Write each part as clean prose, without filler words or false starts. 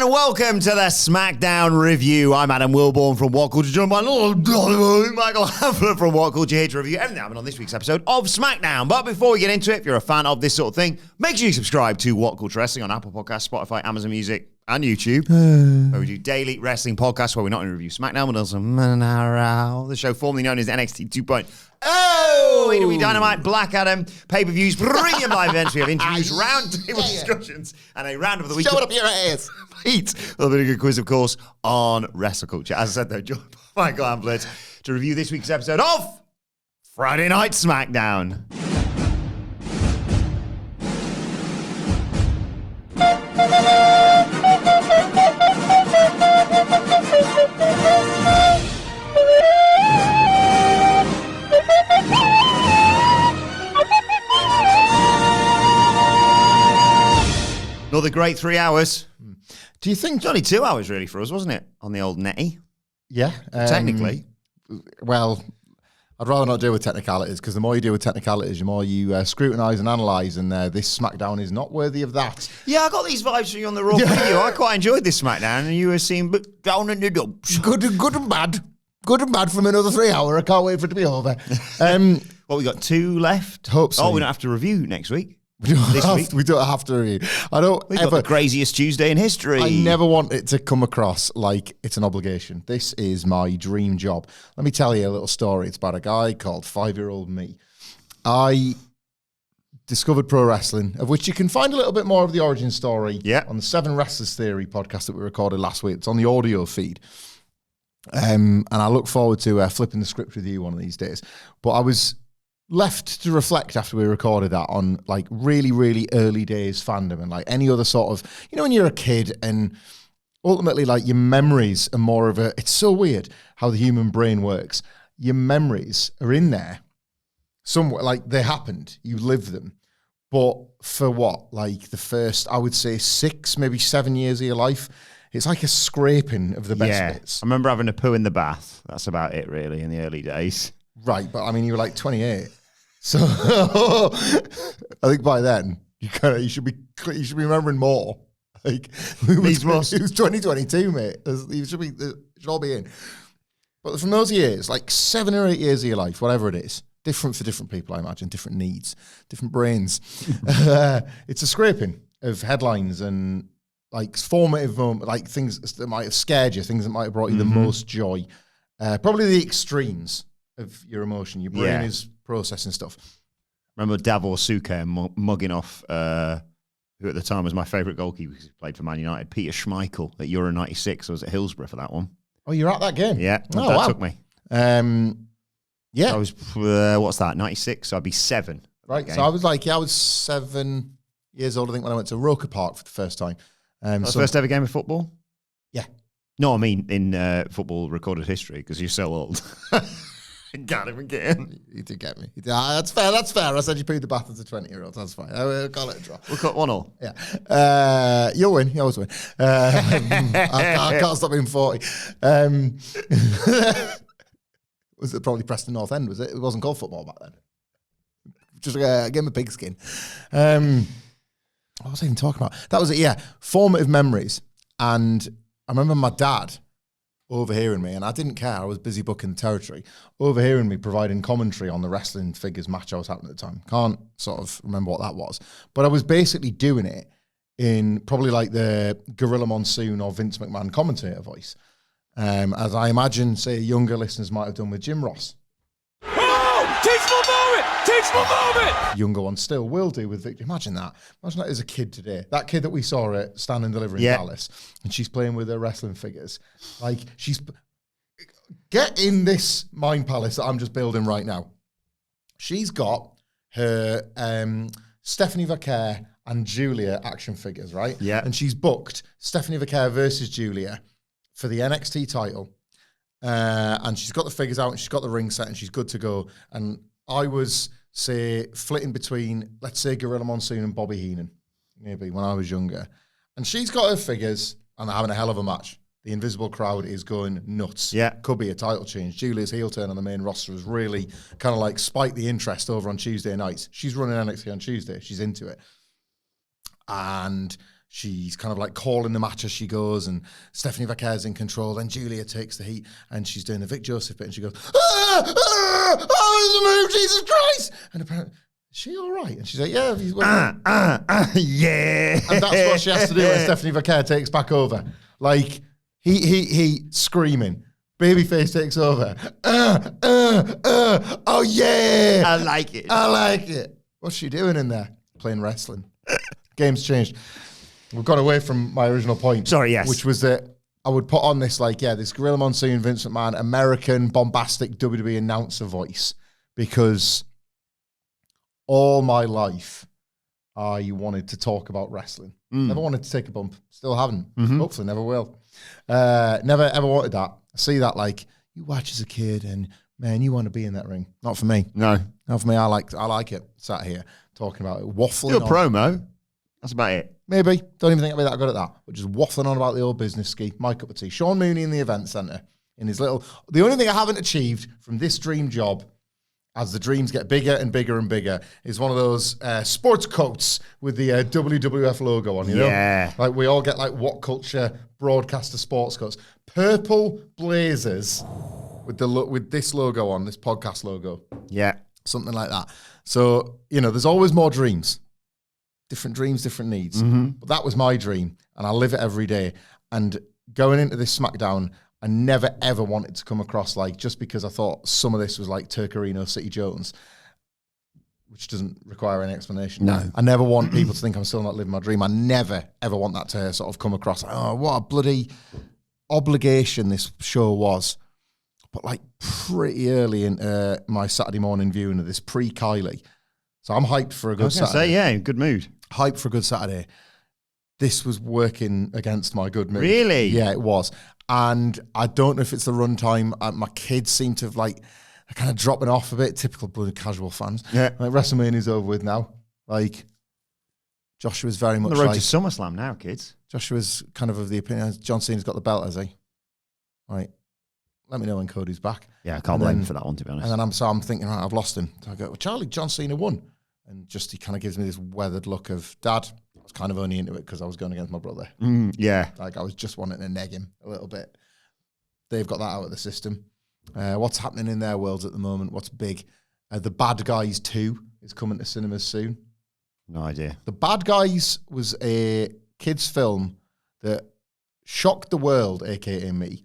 and welcome to the SmackDown review. I'm Adam Wilbourn from WhatCulture, joined by Michael Hamflett from WhatCulture, here to review everything that happened on this week's episode of SmackDown. But before we get into it, if you're a fan of this sort of thing, make sure you subscribe to WhatCulture Wrestling on Apple Podcasts, Spotify, Amazon Music, and YouTube, where we do daily wrestling podcasts where we not only review SmackDown, but also the show formerly known as NXT 2.0. AEW Dynamite, Black Adam, pay-per-views, premium live events. We have interviews, round-table discussions, and a round of the week. Show it up your ass. Pete. A little bit of a good quiz, of course, on WrestleCulture. As I said, though, joined by Michael Hamflett to review this week's episode of Friday Night SmackDown. Another great 3 hours. Do you think... It's only 2 hours, really, for us, wasn't it? On the old netty. Yeah. Technically. Well, I'd rather not deal with technicalities, because the more you deal with technicalities, the more you scrutinise and analyse, and this SmackDown is not worthy of that. Yeah, I got these vibes from you on the Raw video. I quite enjoyed this SmackDown, and you were seeing down in the dumps. Good and bad. Good and bad from another 3 hour. I can't wait for it to be over. Well, we got 2 left. Hope so. Oh, we don't have to review next week. We don't have to review. We've got the craziest Tuesday in history. I never want it to come across like it's an obligation. This is my dream job. Let me tell you a little story. It's about a guy called 5-year-old me. I discovered pro wrestling, of which you can find a little bit more of the origin story on the 7 Wrestlers Theory podcast that we recorded last week. It's on the audio feed. And I look forward to flipping the script with you one of these days. But I was left to reflect after we recorded that on like really, really early days fandom and like any other sort of, you know, when you're a kid and ultimately like your memories are more of a, it's so weird how the human brain works. Your memories are in there somewhere, like they happened, you live them. But for what? Like the first, I would say 6, maybe 7 years of your life, it's like a scraping of the best bits. I remember having a poo in the bath. That's about it really in the early days. Right, but I mean, you were like 28. So I think by then you should be remembering more. Like it was 2022, mate. It should all be in. But from those years, like 7 or 8 years of your life, whatever it is, different for different people, I imagine, different needs, different brains. It's a scraping of headlines and like formative moments, like things that might have scared you, things that might have brought you the most joy. Probably the extremes of your emotion. Your brain is processing stuff. Remember Davor Suker mugging off who at the time was my favourite goalkeeper because he played for Man United, Peter Schmeichel at Euro 96. I was at Hillsborough for that one. Oh, you're at that game? Yeah, that took me. Yeah. So I was, what's that, 96? So I'd be 7. Right, so I was 7 years old, I think, when I went to Roker Park for the first time. First ever game of football? Yeah. No, I mean in football recorded history, because you're so old. Can't even get in. You did get me. That's fair. I said you pooed the bath as a 20-year-old. That's fine. I'll call it a draw. We'll cut 1-1. Yeah. You'll win. You always win. I can't stop being 40. Was it probably Preston North End, was it? It wasn't called football back then. Just a game of pigskin. What was I even talking about? That was it, yeah. Formative memories. And I remember my dad overhearing me, and I didn't care. I was busy booking the territory. Overhearing me providing commentary on the wrestling figures match I was having at the time. Can't sort of remember what that was. But I was basically doing it in probably like the Gorilla Monsoon or Vince McMahon commentator voice. As I imagine, say, younger listeners might have done with Jim Ross. Teach moment! Younger ones still will do with Victor. Imagine that. Imagine that as a kid today. That kid that we saw at Stand and Deliver in Dallas, and she's playing with her wrestling figures. Like, get in this mind palace that I'm just building right now. She's got her Stephanie Vaquer and Giulia action figures, right? Yeah. And she's booked Stephanie Vaquer versus Giulia for the NXT title. And she's got the figures out, and she's got the ring set, and she's good to go. And I was, say, flitting between, let's say, Gorilla Monsoon and Bobby Heenan, maybe, when I was younger. And she's got her figures, and they're having a hell of a match. The invisible crowd is going nuts. Yeah. Could be a title change. Julia's heel turn on the main roster has really kind of like spiked the interest over on Tuesday nights. She's running NXT on Tuesday. She's into it. And she's kind of like calling the match as she goes, and Stephanie Vaquer's in control. Then Giulia takes the heat, and she's doing the Vic Joseph bit, and she goes, oh, there's a move, Jesus Christ! And apparently, is she all right? And she's like, yeah. Yeah. And that's what she has to do when Stephanie Vaquer takes back over. Like, he screaming. Babyface takes over. Oh, yeah. I like it. I like it. What's she doing in there? Playing wrestling. Game's changed. We've got away from my original point. Sorry, yes. Which was that I would put on this, like, this Gorilla Monsoon, Vince McMahon, American, bombastic WWE announcer voice. Because all my life, I wanted to talk about wrestling. Never wanted to take a bump. Still haven't. Hopefully never will. Never ever wanted that. I see that, like, you watch as a kid and, man, you want to be in that ring. Not for me. No. Not for me. I like it. Sat here talking about it, waffling Do a on. promo. That's about it. Maybe. Don't even think I'll be that good at that. But just waffling on about the old business ski. My cup of tea. Sean Mooney in the event centre. In his little... The only thing I haven't achieved from this dream job, as the dreams get bigger and bigger and bigger, is one of those sports coats with the WWF logo on, you know? Yeah. Like, we all get, like, WhatCulture broadcaster sports coats. Purple blazers with this logo on, this podcast logo. Yeah. Something like that. So, you know, there's always more dreams. Different dreams, different needs. But that was my dream, and I live it every day. And going into this SmackDown, I never, ever wanted to come across, like, just because I thought some of this was like Turcarino City Jones, which doesn't require any explanation. No. I never want people to think I'm still not living my dream. I never, ever want that to sort of come across. Oh, what a bloody obligation this show was. But, like, pretty early in my Saturday morning viewing of this pre-Kylie. So I'm hyped for a good Saturday. Yeah, good mood. Hyped for a good Saturday. This was working against my good mood. Really? Yeah, it was. And I don't know if it's the runtime. My kids seem to have, like, they're kind of dropping off a bit. Typical bloody casual fans. Yeah. Like, WrestleMania's over with now. Like, Joshua's very much On the road like... to SummerSlam now, kids. Joshua's kind of the opinion, John Cena's got the belt, has he? Right. Let me know when Cody's back. Yeah, I can't blame him for that one, to be honest. And then I'm thinking, right, I've lost him. So I go, well, Charlie, John Cena won. And just he kind of gives me this weathered look of, Dad, I was kind of only into it because I was going against my brother. Yeah. Like, I was just wanting to neg him a little bit. They've got that out of the system. What's happening in their worlds at the moment? What's big? The Bad Guys 2 is coming to cinemas soon. No idea. The Bad Guys was a kids' film that shocked the world, a.k.a. me,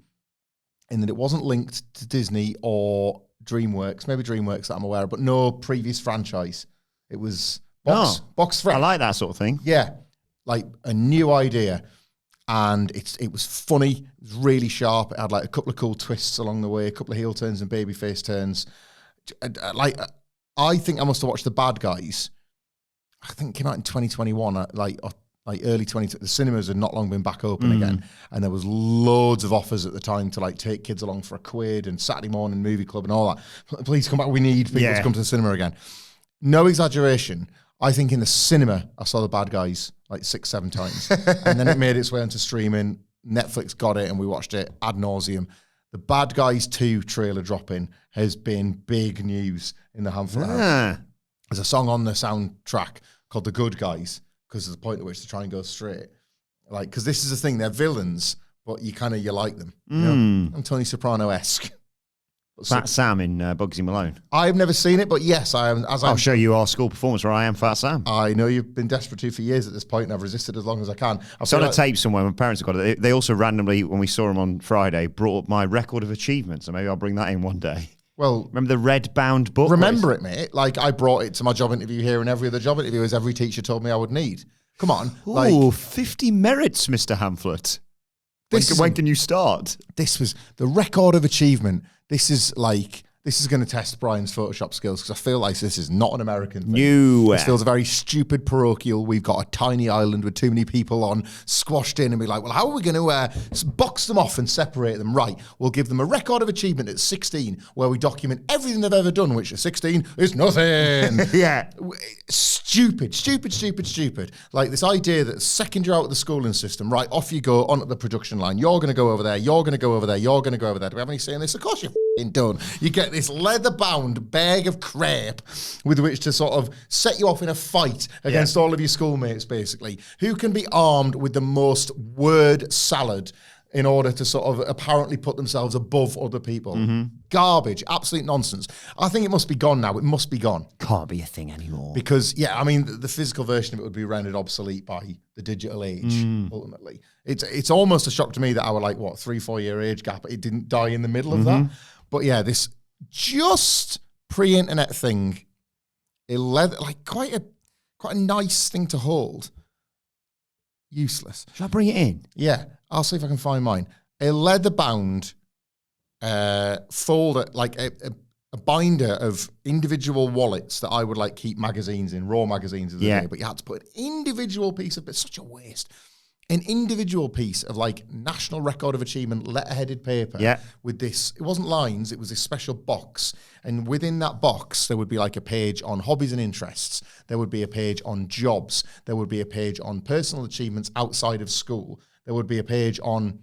in that it wasn't linked to Disney or DreamWorks. Maybe DreamWorks that I'm aware of, but no previous franchise. It was box fresh. I like that sort of thing. Yeah, like a new idea. And it was funny. It was really sharp. It had like a couple of cool twists along the way, a couple of heel turns and babyface turns. Like, I think I must have watched The Bad Guys. I think it came out in 2021, like early 20. The cinemas had not long been back open again, and there was loads of offers at the time to, like, take kids along for £1 and Saturday morning movie club and all that. Please come back. We need people to come to the cinema again. No exaggeration. I think in the cinema I saw The Bad Guys like 6-7 times, and then it made its way onto streaming. Netflix got it, and we watched it ad nauseum. The Bad Guys 2 trailer dropping has been big news in the Hamflett house. There's a song on the soundtrack called The Good Guys, because there's a point at which they try and go straight. Like, because this is the thing, they're villains, but you like them. You know? I'm Tony Soprano-esque. Fat Sam in Bugsy Malone. I've never seen it, but yes, I am. I'll show you our school performance where I am Fat Sam. I know you've been desperate to for years at this point, and I've resisted as long as I can. It's on a tape somewhere. My parents have got it. They also randomly, when we saw them on Friday, brought up my record of achievements, so maybe I'll bring that in one day. Well, remember the red bound book? Remember it, mate. Like, I brought it to my job interview here, and every other job interview, as every teacher told me I would need. Come on. Ooh, 50 merits, Mr. Hamflett. When can you start? This was the record of achievement. This is going to test Brian's Photoshop skills, because I feel like this is not an American thing. This feels very stupid, parochial. We've got a tiny island with too many people on, squashed in, and be like, well, how are we going to box them off and separate them? Right, we'll give them a record of achievement at 16, where we document everything they've ever done, which at 16 is nothing. Yeah. Stupid. Like, this idea that the second you're out of the schooling system, right, off you go onto the production line. You're going to go over there. You're going to go over there. You're going to go over there. Do we have any say in this? Of course you done. You get this leather-bound bag of crepe with which to sort of set you off in a fight against all of your schoolmates, basically, who can be armed with the most word salad in order to sort of apparently put themselves above other people. Garbage, absolute nonsense. I think it must be gone now. It must be gone. Can't be a thing anymore. Because, I mean, the physical version of it would be rendered obsolete by the digital age, ultimately. It's almost a shock to me that our, 3-4 year age gap, it didn't die in the middle of that. But yeah, this just pre-internet thing, quite a nice thing to hold. Useless. Should I bring it in? Yeah, I'll see if I can find mine. A leather-bound folder, like a binder of individual wallets that I would keep magazines in, raw magazines of the day, but you had to put an individual piece of, it's such a waste. An individual piece of National Record of Achievement letterheaded paper with this, it wasn't lines, it was this special box. And within that box, there would be a page on hobbies and interests. There would be a page on jobs. There would be a page on personal achievements outside of school. There would be a page on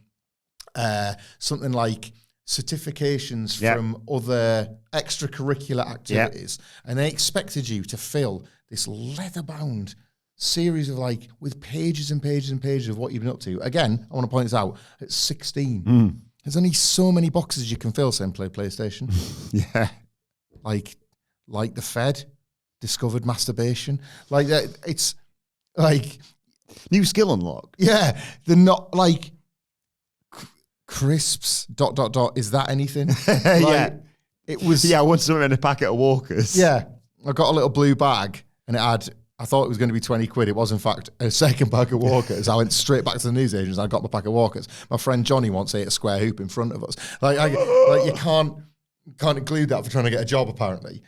something like certifications from other extracurricular activities. And they expected you to fill this leather-bound series of with pages and pages and pages of what you've been up to. Again, I want to point this out, at 16. There's only so many boxes you can fill, saying play PlayStation. Like the Fed, discovered masturbation. That, it's new skill unlock. Yeah, they're not crisps, ... Is that anything? It was... Yeah, I want something in a packet of Walkers. Yeah, I got a little blue bag and it had... I thought it was going to be 20 quid. It was, in fact, a second pack of Walkers. I went straight back to the newsagents. I got my pack of Walkers. My friend Johnny once ate a square hoop in front of us. You can't include that for trying to get a job, apparently.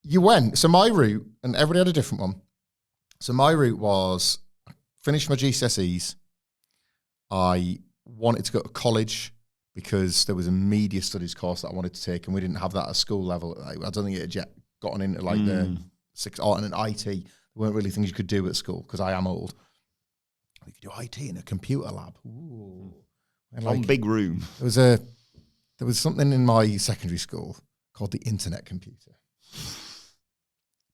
You went. So my route, and everybody had a different one. So my route was, finish my GCSEs. I wanted to go to college because there was a media studies course that I wanted to take, and we didn't have that at school level. I don't think it had yet gotten into the sixth art and an IT. There weren't really things you could do at school because I am old. We could do IT in a computer lab. Ooh. One big room. There was something in my secondary school called the internet computer.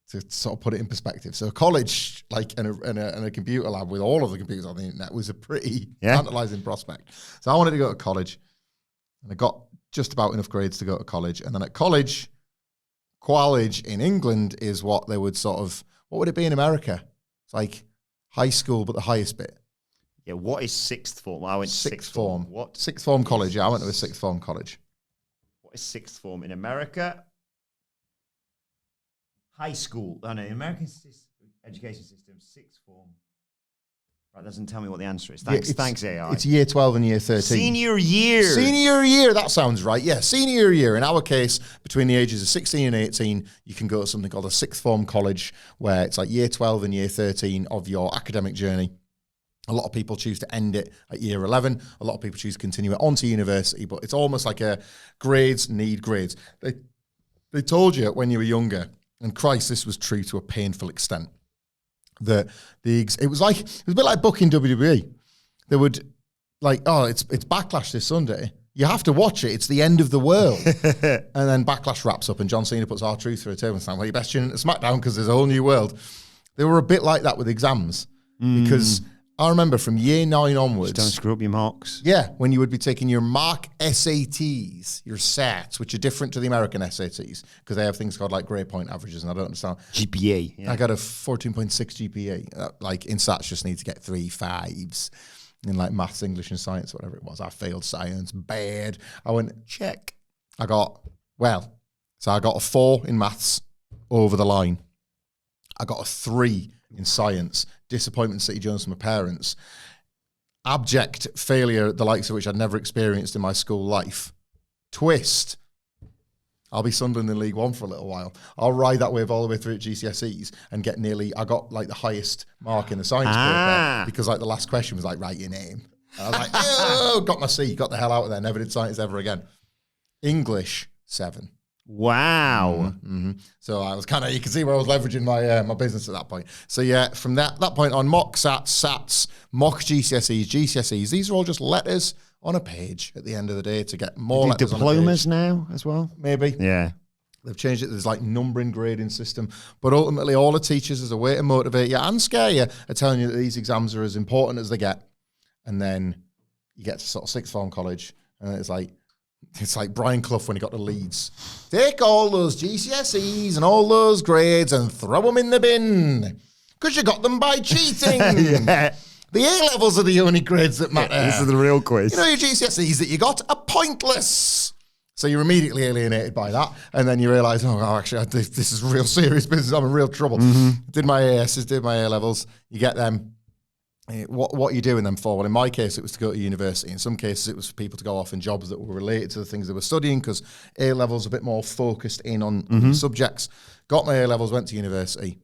To sort of put it in perspective. So college, in a computer lab with all of the computers on the internet was a pretty tantalizing prospect. So I wanted to go to college, and I got just about enough grades to go to college. And then at college in England is what they would what would it be in America? It's high school, but the highest bit. Yeah, what is sixth form? I went sixth form. What? Sixth form college. Yeah, I went to a sixth form college. What is sixth form in America? High school. Oh no, American education system, sixth form. Right, doesn't tell me what the answer is. Thanks, AI. It's year 12 and year 13. Senior year. Senior year, that sounds right. Yeah, senior year. In our case, between the ages of 16 and 18, you can go to something called a sixth form college, where it's year 12 and year 13 of your academic journey. A lot of people choose to end it at year 11. A lot of people choose to continue it on to university, but it's almost like grades need grades. They told you when you were younger, and Christ, this was true to a painful extent, that it was a bit like booking WWE. They would it's Backlash this Sunday. You have to watch it. It's the end of the world. And then Backlash wraps up and John Cena puts R-Truth through a table and saying, well, you best tune into SmackDown because there's a whole new world. They were a bit like that with exams because I remember from year 9 onwards. Just don't screw up your marks. Yeah, when you would be taking your mock SATs, your SATs, which are different to the American SATs because they have things called grade point averages, and I don't understand. GPA. Yeah. I got a 14.6 GPA. In SATs, just need to get 3 5s. In maths, English, and science, whatever it was. I failed science, bad. I went, check. I got a 4 in maths, over the line. I got a 3 in science, disappointment City Jones from my parents, abject failure, the likes of which I'd never experienced in my school life. Twist. I'll be Sunderland in League One for a little while. I'll ride that wave all the way through at GCSEs and get I got the highest mark in the science paper because the last question was write your name. And I was oh, got my C, got the hell out of there, never did science ever again. English, 7. Wow. Mm-hmm. So I was you can see where I was leveraging my business at that point. So yeah, from that point on, mock SATs, mock GCSEs, GCSEs, these are all just letters on a page at the end of the day to get more Do letters diplomas on a page. now as well? Maybe. Yeah. They've changed it. There's like numbering grading system. But ultimately, all the teachers, as a way to motivate you and scare you, are telling you that these exams are as important as they get. And then you get to sort of sixth form college, and it's like Brian Clough when he got to Leeds. Take all those GCSEs and all those grades and throw them in the bin because you got them by cheating. Yeah. The A-levels are the only grades that matter. This is the real quiz. You know, your GCSEs that you got are pointless. So you're immediately alienated by that. And then you realise, actually, this is real serious business. I'm in real trouble. Did my ASs, did my A-levels. You get them. What are you doing them for? Well, in my case, it was to go to university. In some cases, it was for people to go off in jobs that were related to the things they were studying because A-levels a bit more focused in on subjects. Got my A-levels, went to university.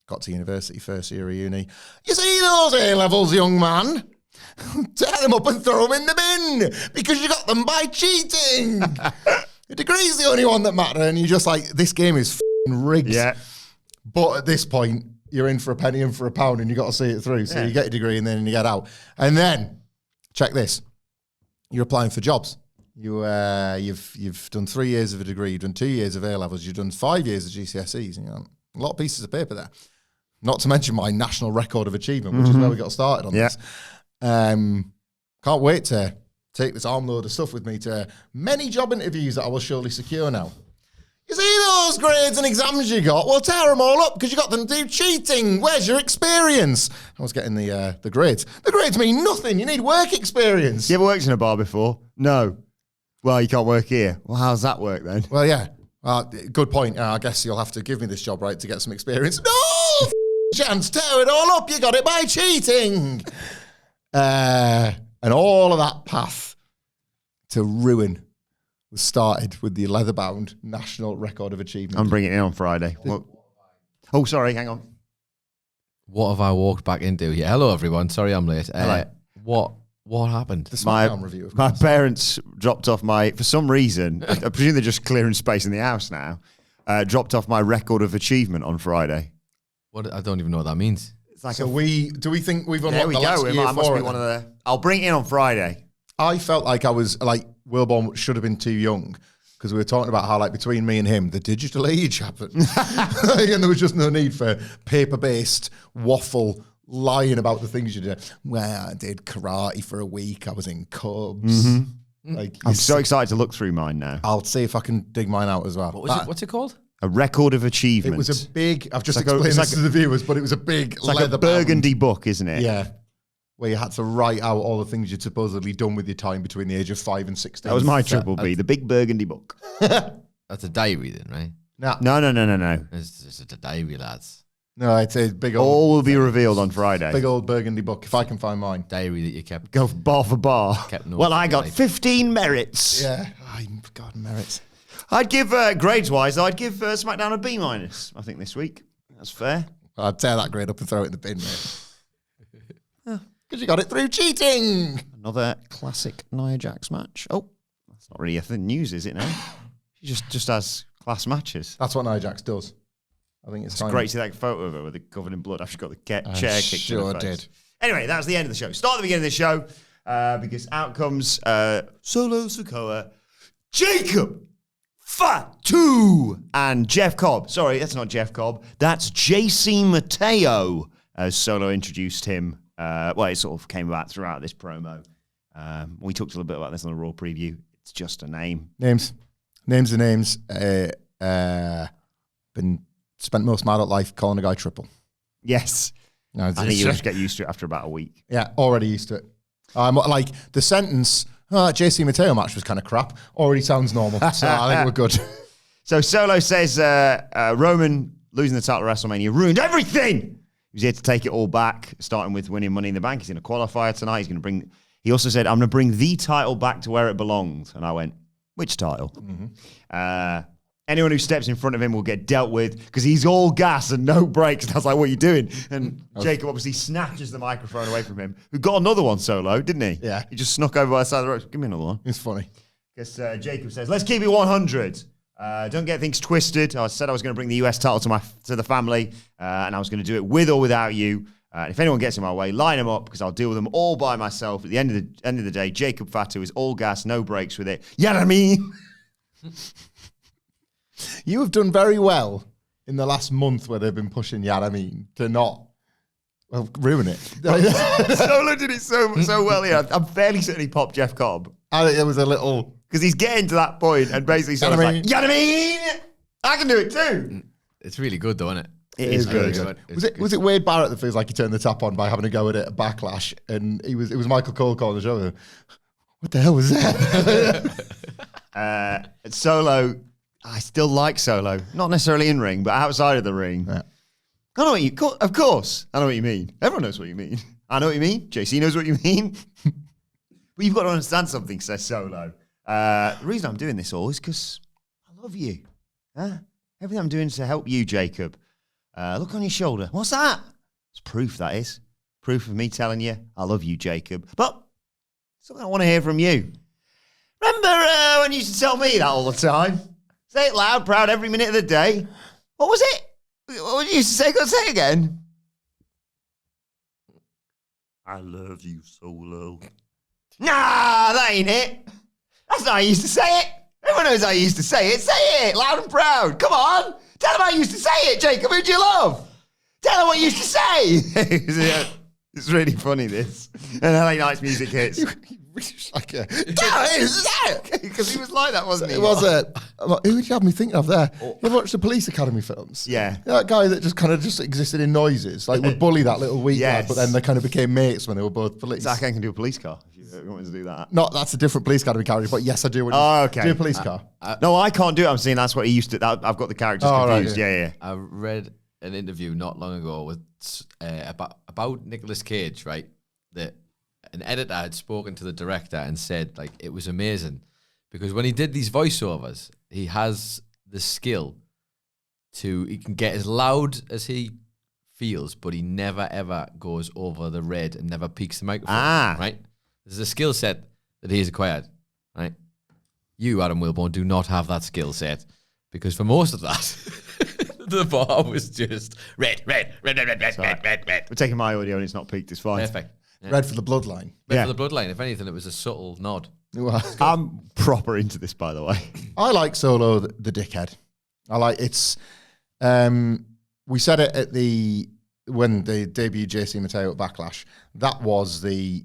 Got to university, first year of uni. You see those A-levels, young man? Tear them up and throw them in the bin because you got them by cheating. The degree's the only one that matters. And you're just like, this game is f***ing rigged. Yeah. But at this point, you're in for a penny and for a pound and you got to see it through. So you get your degree and then you get out. And then, check this. You're applying for jobs. You've done 3 years of a degree. You've done 2 years of A-levels. You've done 5 years of GCSEs. You know, a lot of pieces of paper there. Not to mention my national record of achievement, which is where we got started on this. Can't wait to take this armload of stuff with me to many job interviews that I will surely secure now. You see those grades and exams you got? Well, tear them all up because you got them to do cheating. Where's your experience? I was getting the grades. The grades mean nothing. You need work experience. You ever worked in a bar before? No. Well, you can't work here. Well, how's that work then? Well, yeah. Good point. I guess you'll have to give me this job, right, to get some experience. No! Chance, tear it all up. You got it by cheating. And all of that path to ruin was started with the leather-bound national record of achievement. I'm bringing it in on Friday. Oh, sorry, hang on. What have I walked back into here? Hello, everyone. Sorry I'm late. What happened? The SmackDown review, of My course. parents dropped off for some reason, I presume they're just clearing space in the house now, dropped off my record of achievement on Friday. What? I don't even know what that means. It's like So do we think we've unlocked there we the last go. It year must for be it? one of the. I'll bring it in on Friday. I felt like I was like Wilbourn should have been too young because we were talking about how like between me and him the digital age happened and there was just no need for paper-based waffle lying about the things you did. Well, I did karate for a week. I was in Cubs. Like I'm so excited to look through mine now. I'll see if I can dig mine out as well. What was it? What's it called? A record of achievement. It was a big. I've just It's like explained it's this to the viewers, but it was a big It's like leather a burgundy book, isn't it? Yeah. Where you had to write out all the things you'd supposedly done with your time between the age of 5 and 16. That was my triple B, the big burgundy book. That's a diary then, right? No. It's just a diary, lads. No, it's a big old. All will be revealed on Friday. Big old burgundy book, if I can find mine. Diary that you kept. Go bar for bar. Kept notes Well, I of got life. 15 merits. Yeah. Oh, God, merits. I'd give, grades-wise, I'd give SmackDown a B-, I think, this week. That's fair. I'd tear that grade up and throw it in the bin, mate. Because you got it through cheating. Another classic Nia Jax match. Oh, that's not really a thing news, is it now? She just has class matches. That's what Nia Jax does. I think it's time. Great to see that photo of her with it covered in blood after she got the chair kicked in sure her face. did. Anyway, that was the end of the show. Start at the beginning of the show because out comes Solo Sikoa, Jacob, Fatu, and Jeff Cobb. Sorry, that's not Jeff Cobb. That's JC Mateo, as Solo introduced him. Well, it sort of came about throughout this promo. We talked a little bit about this on the Raw preview. It's just a name. Names are names. Been spent most of my adult life calling a guy triple. Yes. No, I think you'll just get used to it after about a week. Yeah, already used to it. Like the sentence, JC Mateo match was kind of crap, already sounds normal. So I think we're good. So Solo says Roman losing the title at WrestleMania ruined everything. He was here to take it all back, starting with winning Money in the Bank. He's in a qualifier tonight. He also said, I'm going to bring the title back to where it belongs. And I went, which title? Anyone who steps in front of him will get dealt with because he's all gas and no brakes. And I was like, what are you doing? And Jacob obviously snatches the microphone away from him, who got another one Solo, didn't he? Yeah. He just snuck over by the side of the rope. Give me another one. It's funny. Because Jacob says, let's keep it 100. Don't get things twisted. I said I was going to bring the US title to the family, and I was going to do it with or without you. If anyone gets in my way, line them up because I'll deal with them all by myself. At the end of the day, Jacob Fatu is all gas, no breaks with it. You know what I mean? You have done very well in the last month where they've been pushing Yarameen to not ruin it. Solo did it so well here. I'm fairly certain he popped Jeff Cobb. I think it was a little... Because he's getting to that point and basically Solo's like, you know what I mean? I can do it too. It's really good though, isn't it? It is really good. Was it Wade Barrett that feels like he turned the tap on by having a go at it at Backlash, and it was Michael Cole calling the show? What the hell was that? Solo, I still like Solo. Not necessarily in ring, but outside of the ring. Yeah. I know what you... Of course, I know what you mean. Everyone knows what you mean. I know what you mean. JC knows what you mean. But you've got to understand something, says Solo. The reason I'm doing this all is because I love you. Huh? Everything I'm doing is to help you, Jacob. Look on your shoulder. What's that? It's proof, that is. Proof of me telling you I love you, Jacob. But something I want to hear from you. Remember when you used to tell me that all the time? Say it loud, proud, every minute of the day. What was it? What did you used to say? Go say it again. I love you, Solo. Nah, that ain't it. That's not how you used to say it. Everyone knows how you used to say it. Say it, loud and proud. Come on. Tell them how you used to say it, Jacob. Who do you love? Tell them what you used to say. It's really funny, this. And LA Knight's music hits. Like a, Because he was like that, wasn't he? it was who would you have me think of there? You ever watched the Police Academy films? Yeah. That guy that just kind of just existed in noises, like would bully that little weak lad, but then they kind of became mates when they were both police. Zach, I can do a police car if you want me to do that. No, that's a different Police Academy character, but yes, I do. Okay. Do a police car. No, I can't do it. I'm saying that's what he used to. I've got the characters confused. Right, yeah. I read an interview not long ago with about Nicolas Cage, right? That an editor had spoken to the director and said, like, it was amazing because when he did these voiceovers, he has the skill he can get as loud as he feels, but he never ever goes over the red and never peaks the microphone. Right? There's a skill set that he has acquired, right? You, Adam Wilbourn, do not have that skill set because for most of that, the bar was just red. We're taking my audio and it's not peaked. It's fine. Perfect. Yeah. Red for the bloodline. Red for the bloodline. If anything, it was a subtle nod. I'm proper into this, by the way. I like Solo the dickhead. I like it's. We said it at when they debuted JC Mateo at Backlash. That was the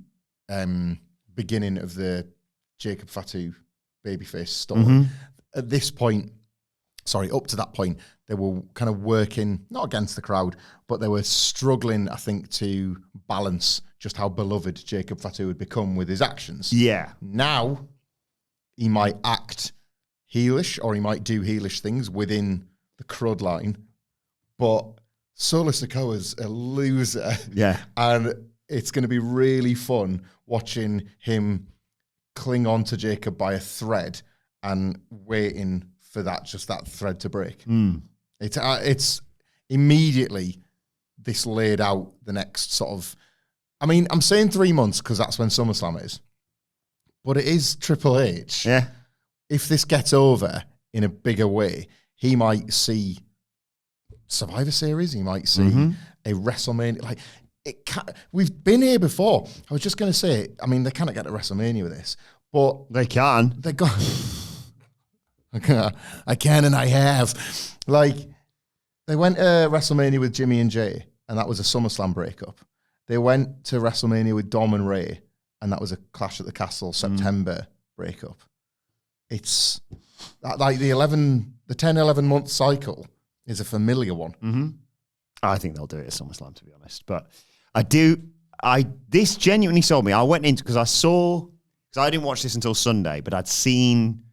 beginning of the Jacob Fatu babyface story. Mm-hmm. At this point, up to that point, they were kind of working, not against the crowd, but they were struggling, I think, to balance just how beloved Jacob Fatu had become with his actions. Yeah. Now, he might act heelish or he might do heelish things within the crud line, but Solo Sikoa's a loser. Yeah. And it's going to be really fun watching him cling on to Jacob by a thread and waiting for that thread to break. It's immediately this laid out the next sort of, I mean, I'm saying 3 months because that's when SummerSlam is, but it is Triple H. Yeah. If this gets over in a bigger way, he might see Survivor Series, he might see a WrestleMania. Like, we've been here before. I was just going to say, I mean, they cannot get to WrestleMania with this, but They can. they got. I can and I have. Like, they went to WrestleMania with Jimmy and Jay, and that was a SummerSlam breakup. They went to WrestleMania with Dom and Ray, and that was a Clash at the Castle September breakup. It's like the 10-11 month cycle is a familiar one. Mm-hmm. I think they'll do it at SummerSlam, to be honest. But this genuinely sold me. I went into, because I didn't watch this until Sunday, but I'd seen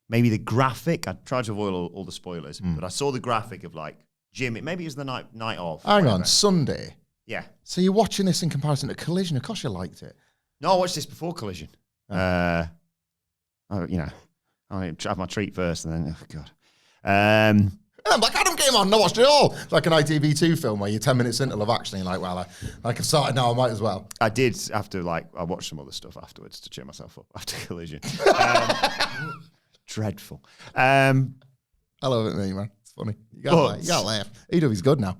maybe the graphic. I tried to avoid all the spoilers, but I saw the graphic of like Jimmy. Maybe it was the night of. Hang on, Sunday. Yeah. So you're watching this in comparison to Collision. Of course you liked it. No, I watched this before Collision. I have my treat first, and then God. Black Adam came on, and I watched it all. It's like an ITV2 film where you're 10 minutes into Love Actually, and you're like, well, I've started now, I might as well. I did after I watched some other stuff afterwards to cheer myself up after Collision. Dreadful. I love it, mate, man. It's funny. You gotta laugh. EW's good now.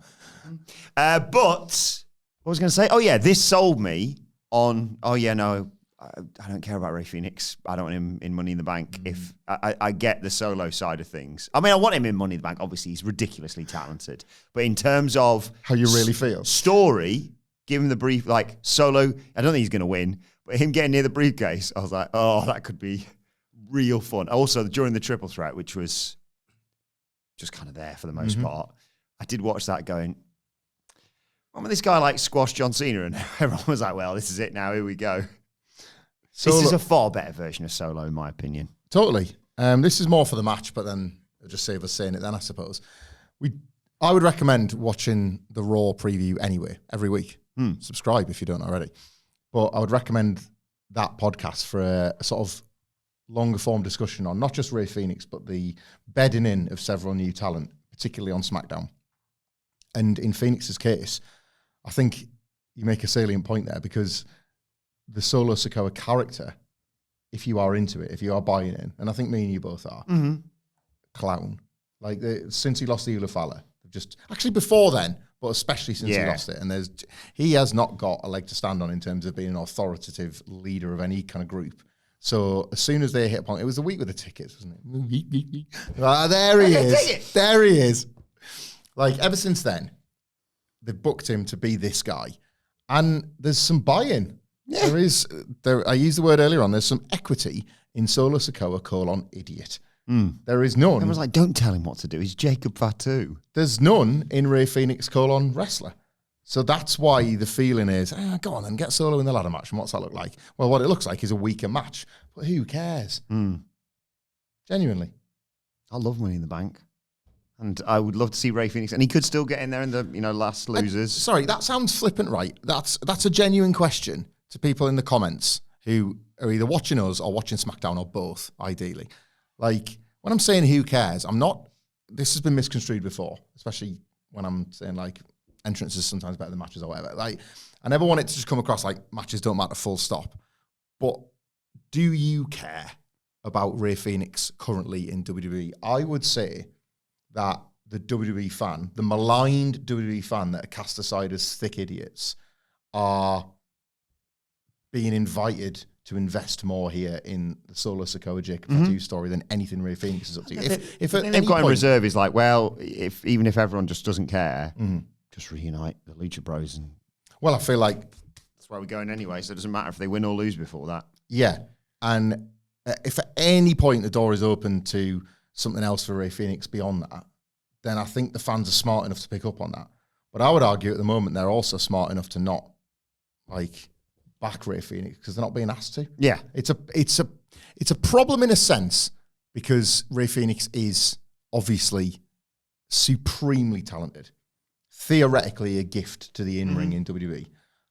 But What was I going to say? Oh, yeah, this sold me on, I don't care about Rey Fenix. I don't want him in Money in the Bank. If I get the solo side of things. I mean, I want him in Money in the Bank. Obviously, he's ridiculously talented. But in terms of... How you really feel? Story, give him the brief, like, solo, I don't think he's going to win. But him getting near the briefcase, I was like, oh, that could be real fun. Also, during the triple threat, which was just kind of there for the most part, I did watch that going... Remember this guy like squashed John Cena and everyone was like, well, this is it now, here we go. This is a far better version of Solo, in my opinion. Totally. This is more for the match, but then it'll just save us saying it then, I suppose. I would recommend watching the Raw preview anyway, every week. Subscribe if you don't already. But I would recommend that podcast for a sort of longer form discussion on not just Rey Fenix, but the bedding in of several new talent, particularly on SmackDown. And in Fenix's case, I think you make a salient point there because the Solo Sikoa character, if you are into it, if you are buying in, and I think me and you both are, clown. Like, since he lost the Ulafala, just actually before then, but especially since he lost it, and he has not got a leg to stand on in terms of being an authoritative leader of any kind of group. So as soon as they hit upon it was the week with the tickets, wasn't it? There he is. There he is. Like, ever since then, they've booked him to be this guy. And there's some buy-in. Yeah. I used the word earlier on, there's some equity in Solo Sikoa : idiot. There is none. Everyone's like, don't tell him what to do. He's Jacob Fatu. There's none in Rey Fenix : wrestler. So that's why the feeling is, go on then, get Solo in the ladder match. And what's that look like? Well, what it looks like is a weaker match. But who cares? Genuinely. I love Money in the Bank. And I would love to see Rey Fenix. And he could still get in there in the last losers. Sorry, that sounds flippant, right? That's a genuine question to people in the comments who are either watching us or watching SmackDown or both, ideally. Like, when I'm saying who cares, this has been misconstrued before, especially when I'm saying, like, entrances sometimes better than matches or whatever. Like, I never want it to just come across like matches don't matter, full stop. But do you care about Rey Fenix currently in WWE? I would say that the WWE fan, the maligned WWE fan that are cast aside as thick idiots, are being invited to invest more here in the Solo Sikoa Jacob Fatu story than anything Rey Fenix is up to. If at they've got in reserve is like, well, even if everyone just doesn't care, just reunite the Lucha Bros. Well, I feel like that's where we're going anyway, so it doesn't matter if they win or lose before that. Yeah, and if at any point the door is open to something else for Rey Fenix beyond that, then I think the fans are smart enough to pick up on that. But I would argue at the moment they're also smart enough to not back Rey Fenix because they're not being asked to. Yeah, it's a problem in a sense because Rey Fenix is obviously supremely talented, theoretically a gift to the in-ring in WWE.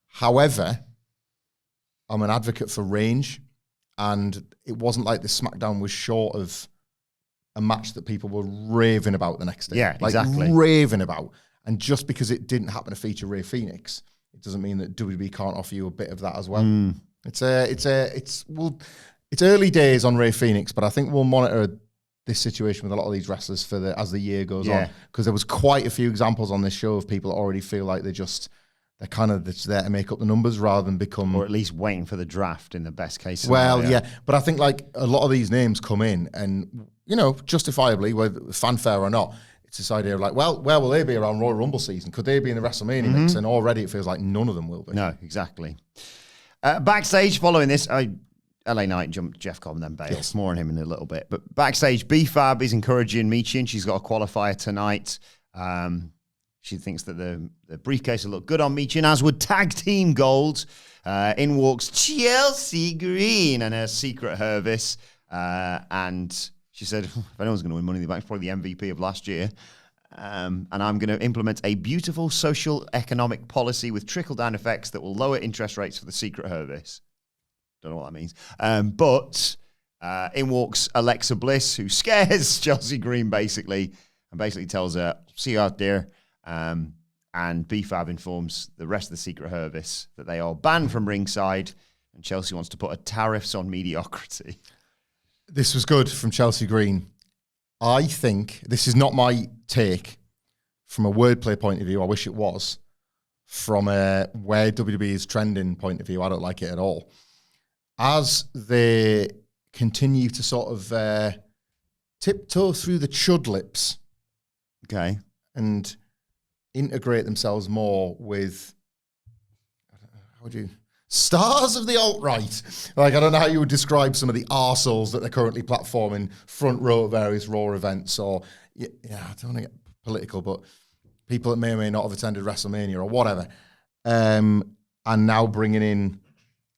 However, I'm an advocate for range, and it wasn't like the SmackDown was short of a match that people were raving about the next day. Yeah, exactly. Raving about. And just because it didn't happen to feature Rey Fenix, it doesn't mean that WWE can't offer you a bit of that as well. It's early days on Rey Fenix, but I think we'll monitor this situation with a lot of these wrestlers as the year goes on, because there was quite a few examples on this show of people that already feel like they're kind of just there to make up the numbers rather than become, or at least waiting for the draft in the best case scenario. Well, yeah, but I think like a lot of these names come in and justifiably, whether fanfare or not, it's this idea of like, well, where will they be around Royal Rumble season? Could they be in the WrestleMania mix? And already it feels like none of them will be. No, exactly. Backstage, following this, LA Knight jumped Jeff Cobb and then Bale. Yes. More on him in a little bit. But backstage, B-Fab is encouraging Michin. She's got a qualifier tonight. She thinks that the briefcase will look good on Michin, as would Tag Team Gold. In walks Chelsea Green and her secret Hervis. And she said, if anyone's going to win Money in the Bank, it's probably the MVP of last year. And I'm going to implement a beautiful social economic policy with trickle-down effects that will lower interest rates for the secret Hervis. Don't know what that means. But in walks Alexa Bliss, who scares Chelsea Green, basically, and basically tells her, see you out there. And B-Fab informs the rest of the secret Hervis that they are banned from ringside, and Chelsea wants to put tariffs on mediocrity. This was good from Chelsea Green. I think, this is not my take from a wordplay point of view, I wish it was, from a where WWE is trending point of view. I don't like it at all. As they continue to sort of tiptoe through the chudlips, Okay. and integrate themselves more with, how would you, stars of the alt-right. Like, I don't know how you would describe some of the arseholes that they're currently platforming front row at various Raw events, or, yeah, I don't want to get political, but people that may or may not have attended WrestleMania or whatever, and now bringing in,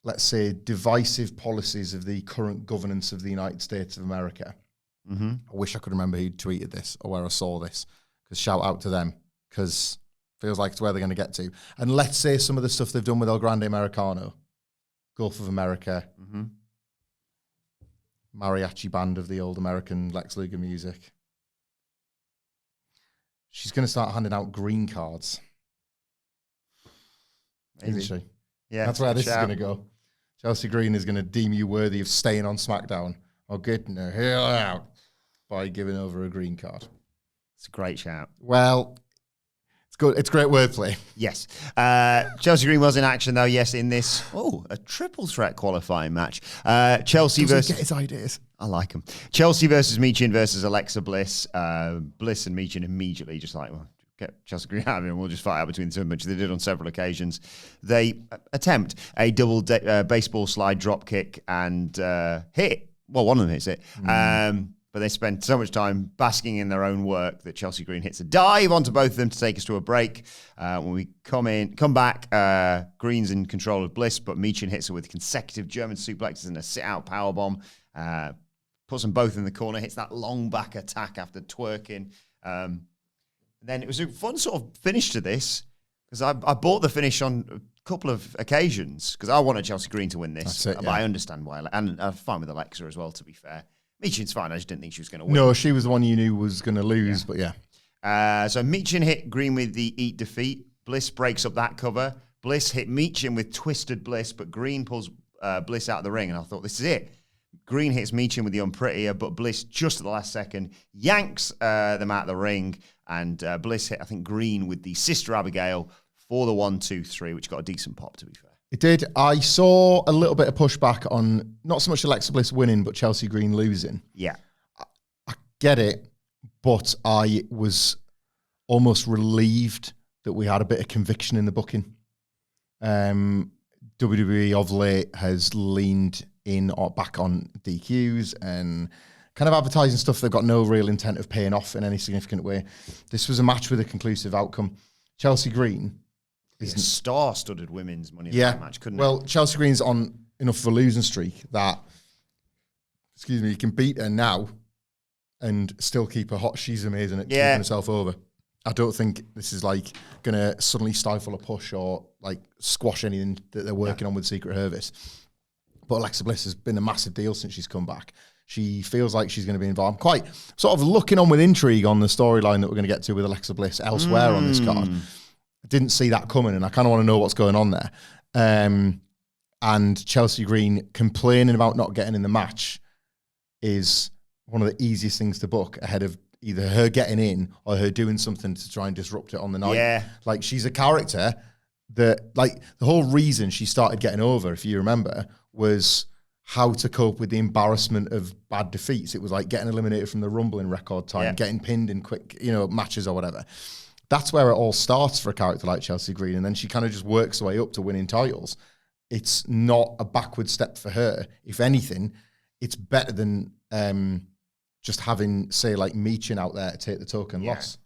let's say, divisive policies of the current governance of the United States of America. Mm-hmm. I wish I could remember who tweeted this or where I saw this, because shout out to them, because feels like it's where they're going to get to. And let's say some of the stuff they've done with El Grande Americano, Gulf of America, mariachi band of the old American Lex Luger music. She's going to start handing out green cards. Isn't she? Yeah. That's where this is going to go. Chelsea Green is going to deem you worthy of staying on SmackDown or getting the hell out by giving over a green card. It's a great shout. Well, it's good. It's great wordplay. Yes. Chelsea Green was in action, though, yes, in this, a triple threat qualifying match. Chelsea Doesn't versus... get his ideas. I like him. Chelsea versus Michin versus Alexa Bliss. Bliss and Michin immediately just like, well, get Chelsea Green out of here and we'll just fight out between the two, which they did on several occasions. They attempt a double baseball slide drop kick and hit. Well, one of them hits it. But they spent so much time basking in their own work that Chelsea Green hits a dive onto both of them to take us to a break. When we come back, Green's in control of Bliss, but Michin hits her with consecutive German suplexes and a sit-out powerbomb. Puts them both in the corner, hits that long back attack after twerking. Then it was a fun sort of finish to this, because I bought the finish on a couple of occasions, because I wanted Chelsea Green to win this. But I understand why. And I'm fine with Alexa as well, to be fair. Michin's fine. I just didn't think she was going to win. No, she was the one you knew was going to lose, but yeah. So Michin hit Green with the Eat Defeat. Bliss breaks up that cover. Bliss hit Michin with Twisted Bliss, but Green pulls Bliss out of the ring, and I thought, this is it. Green hits Michin with the Unprettier, but Bliss, just at the last second, yanks them out of the ring, and Bliss hit, I think, Green with the Sister Abigail for the 1-2-3, which got a decent pop, to be fair. It did. I saw a little bit of pushback on not so much Alexa Bliss winning, but Chelsea Green losing. Yeah. I get it, but I was almost relieved that we had a bit of conviction in the booking. WWE of late has leaned in or back on DQs and kind of advertising stuff they've got no real intent of paying off in any significant way. This was a match with a conclusive outcome. Chelsea Green is a star-studded women's Money in the Bank match, couldn't it? Well, Chelsea Green's on enough of a losing streak that, you can beat her now and still keep her hot. She's amazing at keeping herself over. I don't think this is like going to suddenly stifle a push or like squash anything that they're working on with Secret Service. But Alexa Bliss has been a massive deal since she's come back. She feels like she's going to be involved. I'm quite sort of looking on with intrigue on the storyline that we're going to get to with Alexa Bliss elsewhere on this card. I didn't see that coming, and I kind of want to know what's going on there. And Chelsea Green complaining about not getting in the match is one of the easiest things to book ahead of either her getting in or her doing something to try and disrupt it on the night. Yeah. Like, she's a character that, like, the whole reason she started getting over, if you remember, was how to cope with the embarrassment of bad defeats. It was like getting eliminated from the Rumble in record time, getting pinned in quick, matches or whatever. That's where it all starts for a character like Chelsea Green, and then she kind of just works her way up to winning titles. It's not a backward step for her. If anything, it's better than just having, say, like Michin out there to take the token loss.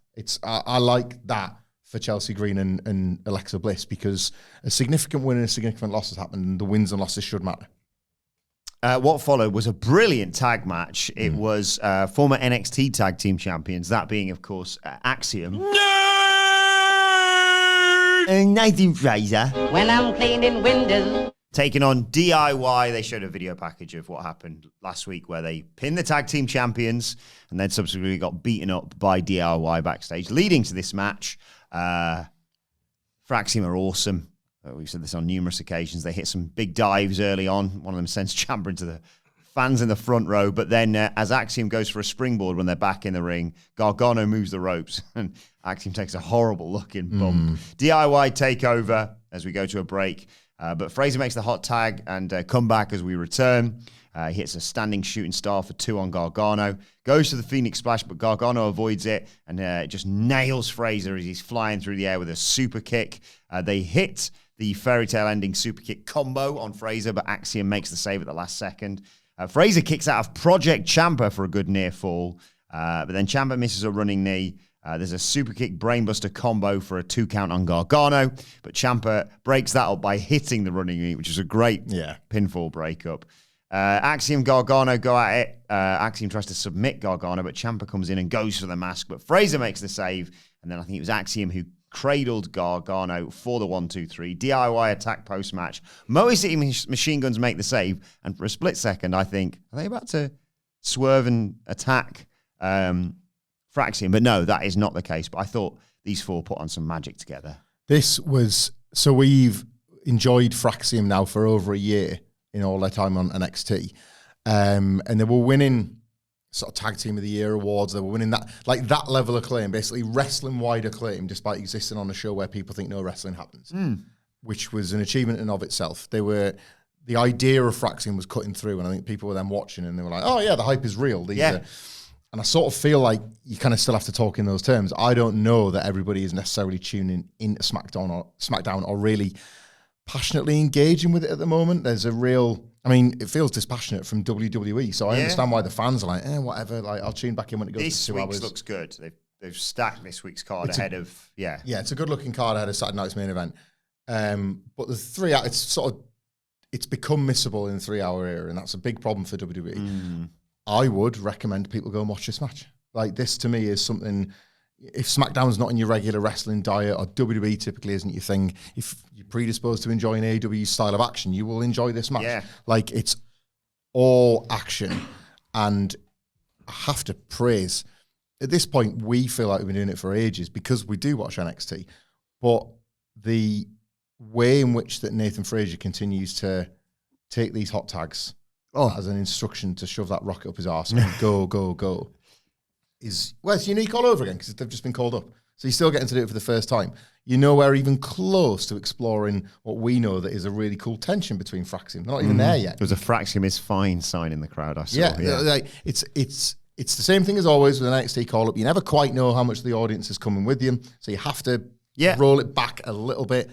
I like that for Chelsea Green and Alexa Bliss, because a significant win and a significant loss has happened, and the wins and losses should matter. What followed was a brilliant tag match. It was former NXT Tag Team Champions, that being, of course, Axiom. Nathan Fraser. When I'm cleaning windows. Taking on DIY. They showed a video package of what happened last week where they pinned the Tag Team Champions and then subsequently got beaten up by DIY backstage, leading to this match. Fraxiom are awesome. We've said this on numerous occasions. They hit some big dives early on. One of them sends Ciampa into the fans in the front row. But then as Axiom goes for a springboard when they're back in the ring, Gargano moves the ropes and Axiom takes a horrible looking bump. DIY takeover as we go to a break. But Fraser makes the hot tag and come back as we return. He hits a standing shooting star for 2 on Gargano. Goes to the Phoenix Splash, but Gargano avoids it and just nails Fraser as he's flying through the air with a super kick. They hit the fairy tale ending super kick combo on Fraser, but Axiom makes the save at the last second. Fraser kicks out of Project Ciampa for a good near fall, but then Ciampa misses a running knee. There's a super kick brainbuster combo for a 2 count on Gargano, but Ciampa breaks that up by hitting the running knee, which is a great pinfall breakup. Axiom, Gargano go at it. Axiom tries to submit Gargano, but Ciampa comes in and goes for the mask, but Fraser makes the save, and then I think it was Axiom who cradled Gargano for the 1-2-3. DIY attack post-match. Motor City Machine Guns make the save, and for a split second, I think, are they about to swerve and attack Fraxiom? But no, that is not the case. But I thought these 4 put on some magic together. So we've enjoyed Fraxiom now for over a year in all their time on NXT. And they were winning sort of Tag Team of the Year awards. They were winning that level of acclaim, basically wrestling-wide acclaim, despite existing on a show where people think no wrestling happens, which was an achievement in of itself. The idea of Fraxiom was cutting through, and I think people were then watching, and they were like, oh yeah, the hype is real. And I sort of feel like you kind of still have to talk in those terms. I don't know that everybody is necessarily tuning into SmackDown or really passionately engaging with it at the moment. There's a real... it feels dispassionate from WWE, so I understand why the fans are like, whatever, like, I'll tune back in when it goes to 2 hours. This week's looks good. They've stacked this week's card ahead of. Yeah, it's a good-looking card ahead of Saturday night's main event. But the it's become missable in the 3-hour era, and that's a big problem for WWE. I would recommend people go and watch this match. Like, this to me is something... If SmackDown's not in your regular wrestling diet, or WWE typically isn't your thing, if you're predisposed to enjoying AEW's style of action, you will enjoy this match. Yeah. Like, it's all action. And I have to praise, at this point, we feel like we've been doing it for ages because we do watch NXT. But the way in which that Nathan Fraser continues to take these hot tags as an instruction to shove that rocket up his arse and go, go, go, it's unique all over again because they've just been called up. So you're still getting to do it for the first time. You're nowhere even close to exploring what we know that is a really cool tension between Fraxiom. They're not even there yet. There was a Fraxiom is fine sign in the crowd, I saw. Yeah. Like, it's the same thing as always with an NXT call-up. You never quite know how much the audience is coming with you, so you have to roll it back a little bit.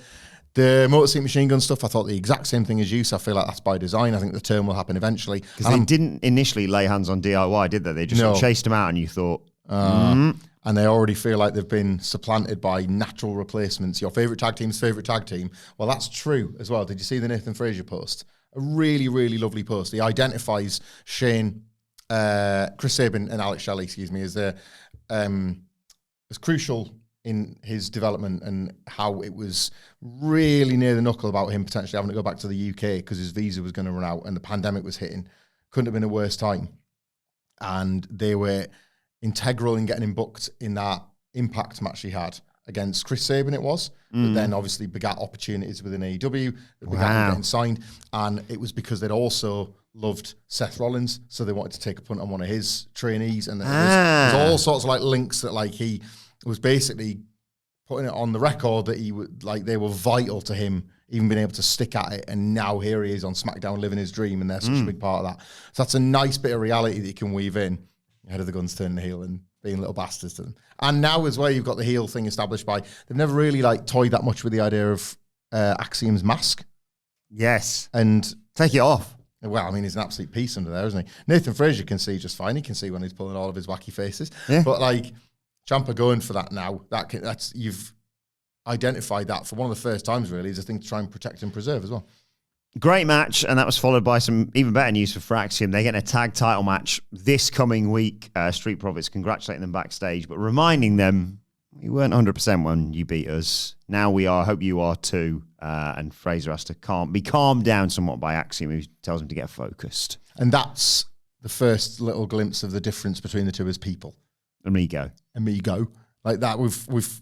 The Motor City Machine Gun stuff, I thought the exact same thing as you, so I feel like that's by design. I think the turn will happen eventually. Because they didn't initially lay hands on DIY, did they? They just sort of chased him out and you thought... And they already feel like they've been supplanted by natural replacements. Your favourite tag team's favourite tag team. Well, that's true as well. Did you see the Nathan Fraser post? A really, really lovely post. He identifies Shane, Chris Sabin and Alex Shelley, as crucial in his development and how it was really near the knuckle about him potentially having to go back to the UK because his visa was going to run out and the pandemic was hitting. Couldn't have been a worse time. And they were integral in getting him booked in that Impact match he had against Chris Sabin, it was. But then obviously begat opportunities within AEW that began getting signed. And it was because they'd also loved Seth Rollins, so they wanted to take a punt on one of his trainees. And there's all sorts of like links that like he was basically putting it on the record that he would like they were vital to him even being able to stick at it. And now here he is on SmackDown living his dream, and they're such a big part of that. So that's a nice bit of reality that you can weave in ahead of the Guns turning the heel and being little bastards to them. And now as well, you've got the heel thing established by, they've never really like toyed that much with the idea of Axiom's mask. Yes. And take it off. Well, I mean, he's an absolute piece under there, isn't he? Nathan Fraser can see just fine. He can see when he's pulling all of his wacky faces. Yeah. But like, Ciampa going for that now, that's you've identified that for one of the first times really as a thing to try and protect and preserve as well. Great match, and that was followed by some even better news for Fraxiom. They're getting a tag title match this coming week. Street Profits congratulating them backstage, but reminding them, we weren't 100% when you beat us. Now we are. I hope you are too. And Fraser has to be calmed down somewhat by Axiom, who tells him to get focused. And that's the first little glimpse of the difference between the two as people. Amigo. Like that, we've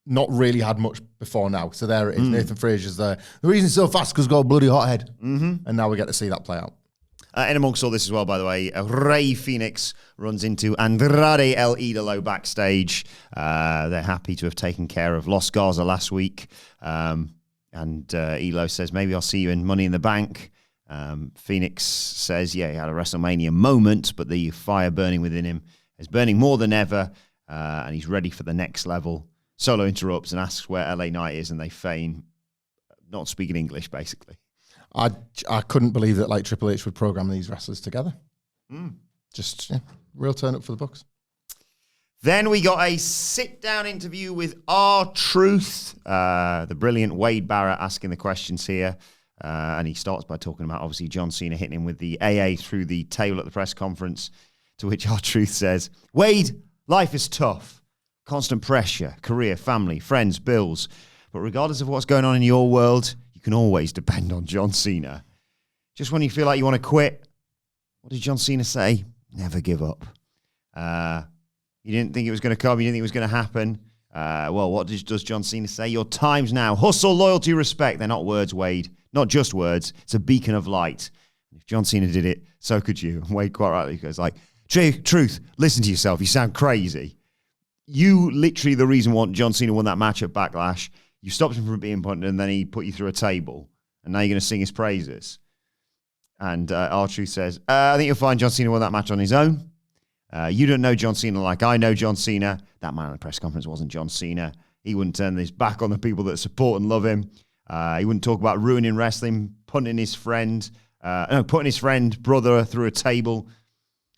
not really had much before now. So there it is. Nathan Fraser's there. The reason it's so fast because he's got a bloody hot head. And now we get to see that play out. In amongst all this as well, by the way, Rey Fenix runs into Andrade El Idolo backstage. They're happy to have taken care of Los Garza last week. And Elo says, maybe I'll see you in Money in the Bank. Fenix says, yeah, he had a WrestleMania moment, but the fire burning within him is burning more than ever, and he's ready for the next level. Solo interrupts and asks where LA Knight is, and they feign not speaking English, basically. I couldn't believe that like Triple H would program these wrestlers together. Just real turn up for the Bucks. Then we got a sit-down interview with R-Truth, the brilliant Wade Barrett asking the questions here. And he starts by talking about, obviously, John Cena hitting him with the AA through the table at the press conference, to which R-Truth says, Wade, life is tough. Constant pressure, career, family, friends, bills. But regardless of what's going on in your world, you can always depend on John Cena. Just when you feel like you want to quit, what did John Cena say? Never give up. You didn't think it was going to come. You didn't think it was going to happen. Well, what does John Cena say? Your time's now. Hustle, loyalty, respect. They're not words, Wade. Not just words. It's a beacon of light. If John Cena did it, so could you. And Wade quite rightly goes like, Truth, listen to yourself. You sound crazy. You literally the reason why John Cena won that match at Backlash. You stopped him from being punted, and then he put you through a table. And now you're going to sing his praises. And R-Truth says, I think you'll find John Cena won that match on his own. You don't know John Cena like I know John Cena. That man at the press conference wasn't John Cena. He wouldn't turn his back on the people that support and love him. He wouldn't talk about ruining wrestling, putting his friend, brother through a table.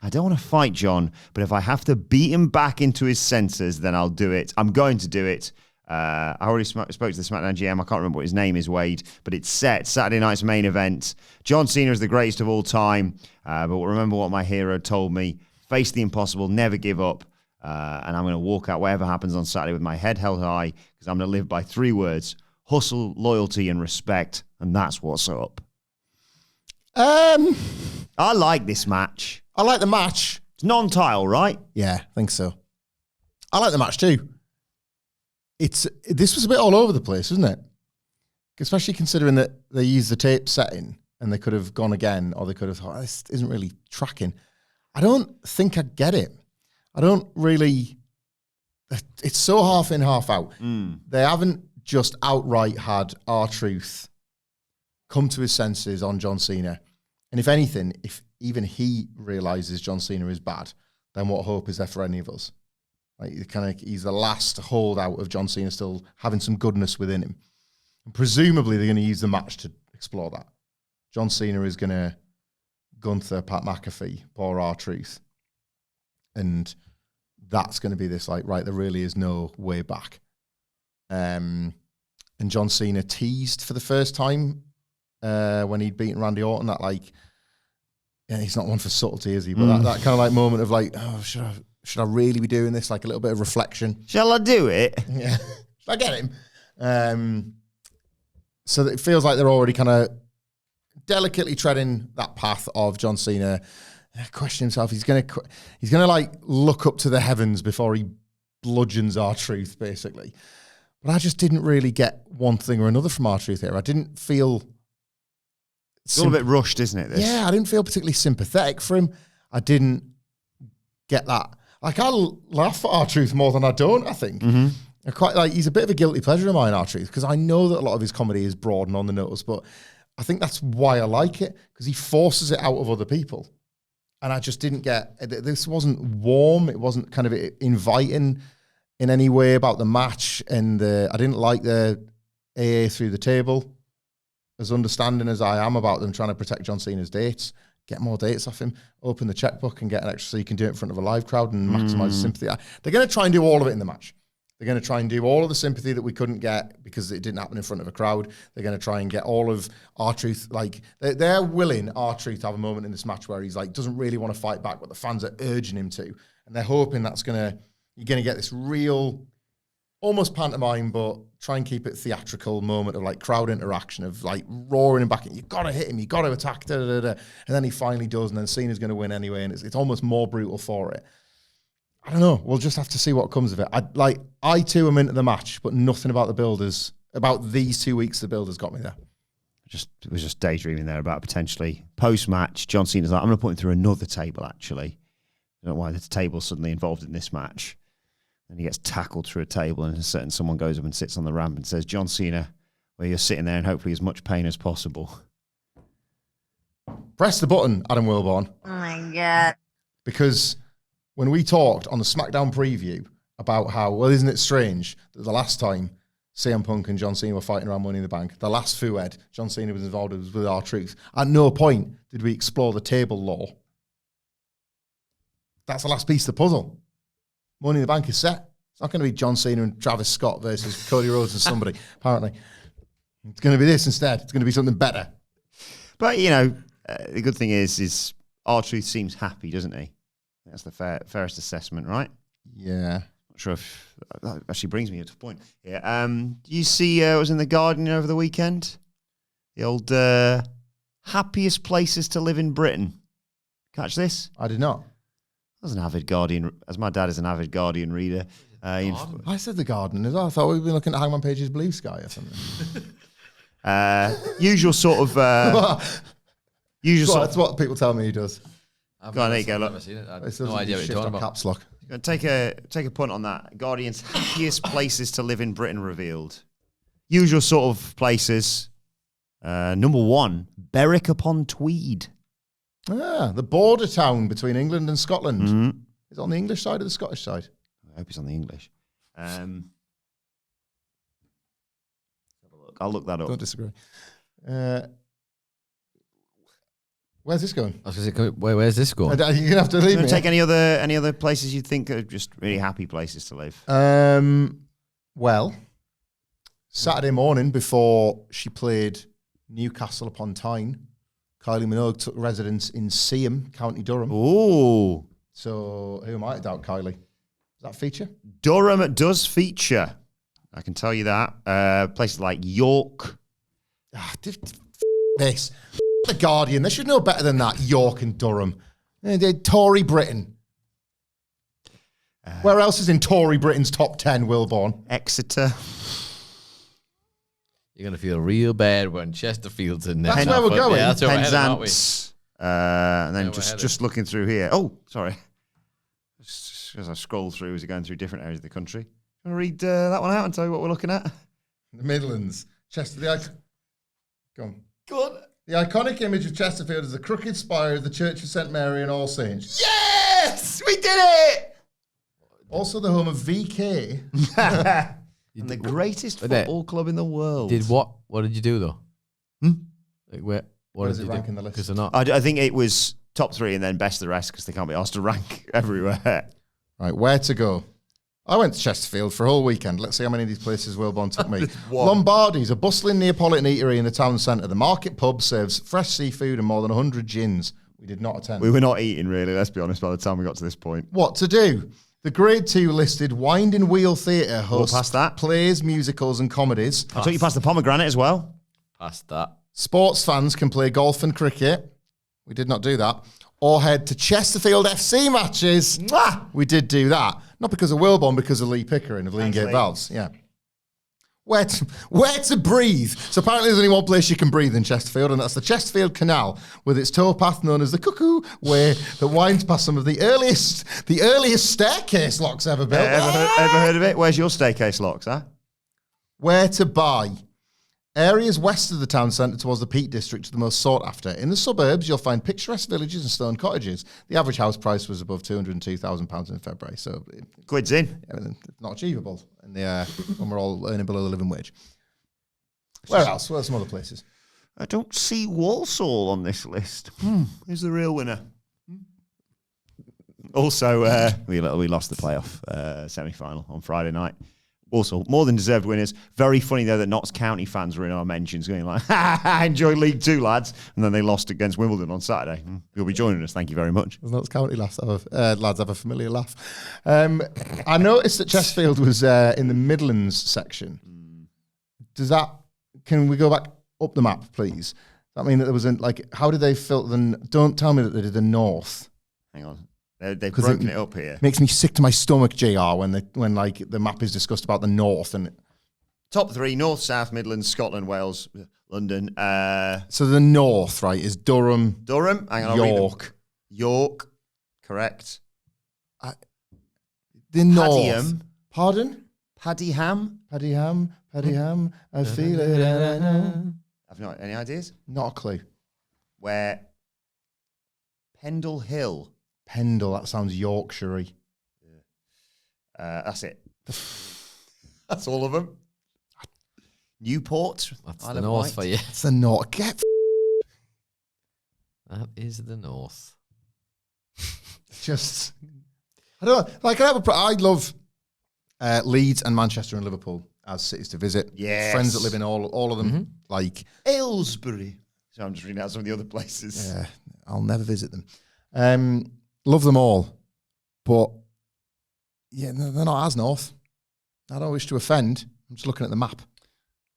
I don't want to fight John, but if I have to beat him back into his senses, then I'll do it. I'm going to do it. I already spoke to the SmackDown GM. I can't remember what his name is, Wade, but it's set. Saturday night's main event. John Cena is the greatest of all time. But remember what my hero told me. Face the impossible, never give up. And I'm going to walk out whatever happens on Saturday with my head held high because I'm going to live by 3 words. Hustle, loyalty, and respect. And that's what's up. I like this match. I like the match. It's non-title, right? Yeah, I think so. I like the match too. This was a bit all over the place, wasn't it? Especially considering that they used the tape setting and they could have gone again, or they could have thought, this isn't really tracking. I don't think I get it. I don't really... It's so half in, half out. They haven't just outright had R-Truth come to his senses on John Cena. And if anything, if even he realises John Cena is bad, then what hope is there for any of us? Like, he's the last holdout of John Cena still having some goodness within him. And presumably, they're going to use the match to explore that. John Cena is going to Gunther, Pat McAfee, poor R-Truth. And that's going to be this, like, right, there really is no way back. And John Cena teased for the first time when he'd beaten Randy Orton that, like, yeah, he's not one for subtlety, is he? But that kind of, like, moment of, like, oh, should I really be doing this? Like a little bit of reflection. Shall I do it? Yeah. Should I get him? So it feels like they're already kind of delicately treading that path of John Cena questioning himself. He's gonna like look up to the heavens before he bludgeons R-Truth, basically. But I just didn't really get one thing or another from R-Truth here. I didn't feel... It's all a bit rushed, isn't it? This? Yeah, I didn't feel particularly sympathetic for him. I didn't get that. Like, I laugh at R-Truth more than I don't, I think. I quite like, he's a bit of a guilty pleasure of mine, R-Truth, because I know that a lot of his comedy is broad and on the nose, but I think that's why I like it, because he forces it out of other people. And I just didn't get, this wasn't warm, it wasn't kind of inviting in any way about the match, and I didn't like the AA through the table, as understanding as I am about them trying to protect John Cena's dates. Get more dates off him, open the checkbook and get an extra so you can do it in front of a live crowd and maximize the sympathy. They're going to try and do all of it in the match. They're going to try and do all of the sympathy that we couldn't get because it didn't happen in front of a crowd. They're going to try and get all of R-Truth. Like, they're willing R-Truth to have a moment in this match where he's like, doesn't really want to fight back, but the fans are urging him to. And they're hoping you're going to get this real, almost pantomime, but try and keep it theatrical moment of like crowd interaction, of like roaring him back. You got to hit him, you got to attack, da, da, da. And then he finally does, and then Cena's going to win anyway, and it's almost more brutal for it. I don't know. We'll just have to see what comes of it. I too am into the match, but nothing about the builders, about these 2 weeks the builders got me there. was just daydreaming there about potentially post-match. John Cena's like, I'm going to put him through another table, actually. I don't know why the table's suddenly involved in this match. And he gets tackled through a table, and someone goes up and sits on the ramp and says, John Cena, where you're sitting there in hopefully as much pain as possible. Press the button, Adam Wilbourn. Oh my God. Because when we talked on the SmackDown preview about how, well, isn't it strange that the last time CM Punk and John Cena were fighting around Money in the Bank, the last Fued John Cena was involved with R-Truth, at no point did we explore the table law. That's the last piece of the puzzle. Money in the Bank is set. It's not going to be John Cena and Travis Scott versus Cody Rhodes and somebody, apparently. It's going to be this instead. It's going to be something better. But, the good thing is R-Truth seems happy, doesn't he? That's the fairest assessment, right? Yeah. Not sure if that actually brings me to a point. Yeah. Do you see I was in The Guardian over the weekend? The old happiest places to live in Britain. Catch this? I did not. I was an avid Guardian, as my dad is an avid Guardian reader. I said The Garden as well. I thought we'd been looking at Hangman Page's Blue Sky or something. Usual sort of... That's what people tell me he does. I've Go on, there you go, never look. seen it. I It's have no idea what you're talking about. Caps lock. Take a punt on that. Guardian's happiest places to live in Britain revealed. Usual sort of places. Number 1, Berwick upon Tweed. Ah, the border town between England and Scotland. Mm-hmm. Is it on the English side or the Scottish side? I hope it's on the English. I'll look that up. Don't disagree. Where's this going? I was going to say, where's this going? You're going to have to leave me. Take any other places you think are just really happy places to live? Well, Saturday morning before she played Newcastle upon Tyne, Kylie Minogue took residence in Seaham, County Durham. Ooh. So who am I to doubt Kylie? Does that feature? Durham does feature. I can tell you that. Places like York. This. The Guardian. They should know better than that. York and Durham. They're Tory Britain. Where else is in Tory Britain's top 10, Wilbourn? Exeter. You're going to feel real bad when Chesterfield's in there. That's where we're going. Yeah, that's where we're headed, aren't we? Penzance. And then just looking through here. Oh, sorry. Just as I scroll through, as we're going through different areas of the country. I'm going to read that one out and tell you what we're looking at. The Midlands. Go on. Go on. The iconic image of Chesterfield is the crooked spire of the Church of St. Mary and All Saints. Yes! We did it! Also the home of VK. And the greatest football club in the world. Did what? What did you do, though? Like, what Where's did it you rank do? in the list? Because they're not. I think it was top 3 and then best of the rest because they can't be asked to rank everywhere. Right, where to go? I went to Chesterfield for a whole weekend. Let's see how many of these places Wilbourn took me. One. Lombardi's, a bustling Neapolitan eatery in the town centre. The market pub serves fresh seafood and more than 100 gins. We did not attend. We were not eating, really, let's be honest, by the time we got to this point. What to do? The Grade 2 listed Winding Wheel Theatre hosts past that. plays, musicals and comedies. I took you past the pomegranate as well. Past that. Sports fans can play golf and cricket. We did not do that. Or head to Chesterfield FC matches. Mwah! We did do that. Not because of Wilbourn, because of Lee Pickering of Lean Gate Valves. Yeah. Where to breathe. So apparently there's only one place you can breathe in Chesterfield, and that's the Chesterfield Canal, with its towpath known as the Cuckoo Way that winds past some of the earliest staircase locks ever built. Ever heard of it? Where's your staircase locks, huh? Where to buy. Areas west of the town centre towards the Peak District are the most sought after. In the suburbs, you'll find picturesque villages and stone cottages. The average house price was above £202,000 in February, so Quid's in. it's not achievable when we're all earning below the living wage. Where else? Where are some other places? I don't see Walsall on this list. Who's the real winner? Also, we lost the playoff semi-final on Friday night. Also, more than deserved winners. Very funny, though, that Notts County fans were in our mentions going like, enjoy League 2, lads. And then they lost against Wimbledon on Saturday. You'll be joining us. Thank you very much. Does Notts County lads have a familiar laugh? I noticed that Chesterfield was in the Midlands section. Can we go back up the map, please? Does that mean that there was how did they filter don't tell me that they did the North. Hang on. They've broken it up here. Makes me sick to my stomach, JR, when the map is discussed about the North. And Top 3, North, South, Midlands, Scotland, Wales, London. So the north, right, is Durham, Durham, hang on, I'll read them. York. York, correct. The north. Padiham. Pardon? Padiham. Padiham. I feel it. I know. I've not any ideas. Not a clue. Where Pendle Hill. Pendle, that sounds Yorkshire-y. That's it. That's all of them. Newport. That's Isle the of north Wight. for you. It's the north. That is the north. Just, I don't know. Like, I love Leeds and Manchester and Liverpool as cities to visit. Yes. Friends that live in all of them. Like Aylesbury. So I'm just reading out some of the other places. yeah, I'll never visit them. Love them all, but yeah, they're not as north. I don't wish to offend. I'm just looking at the map.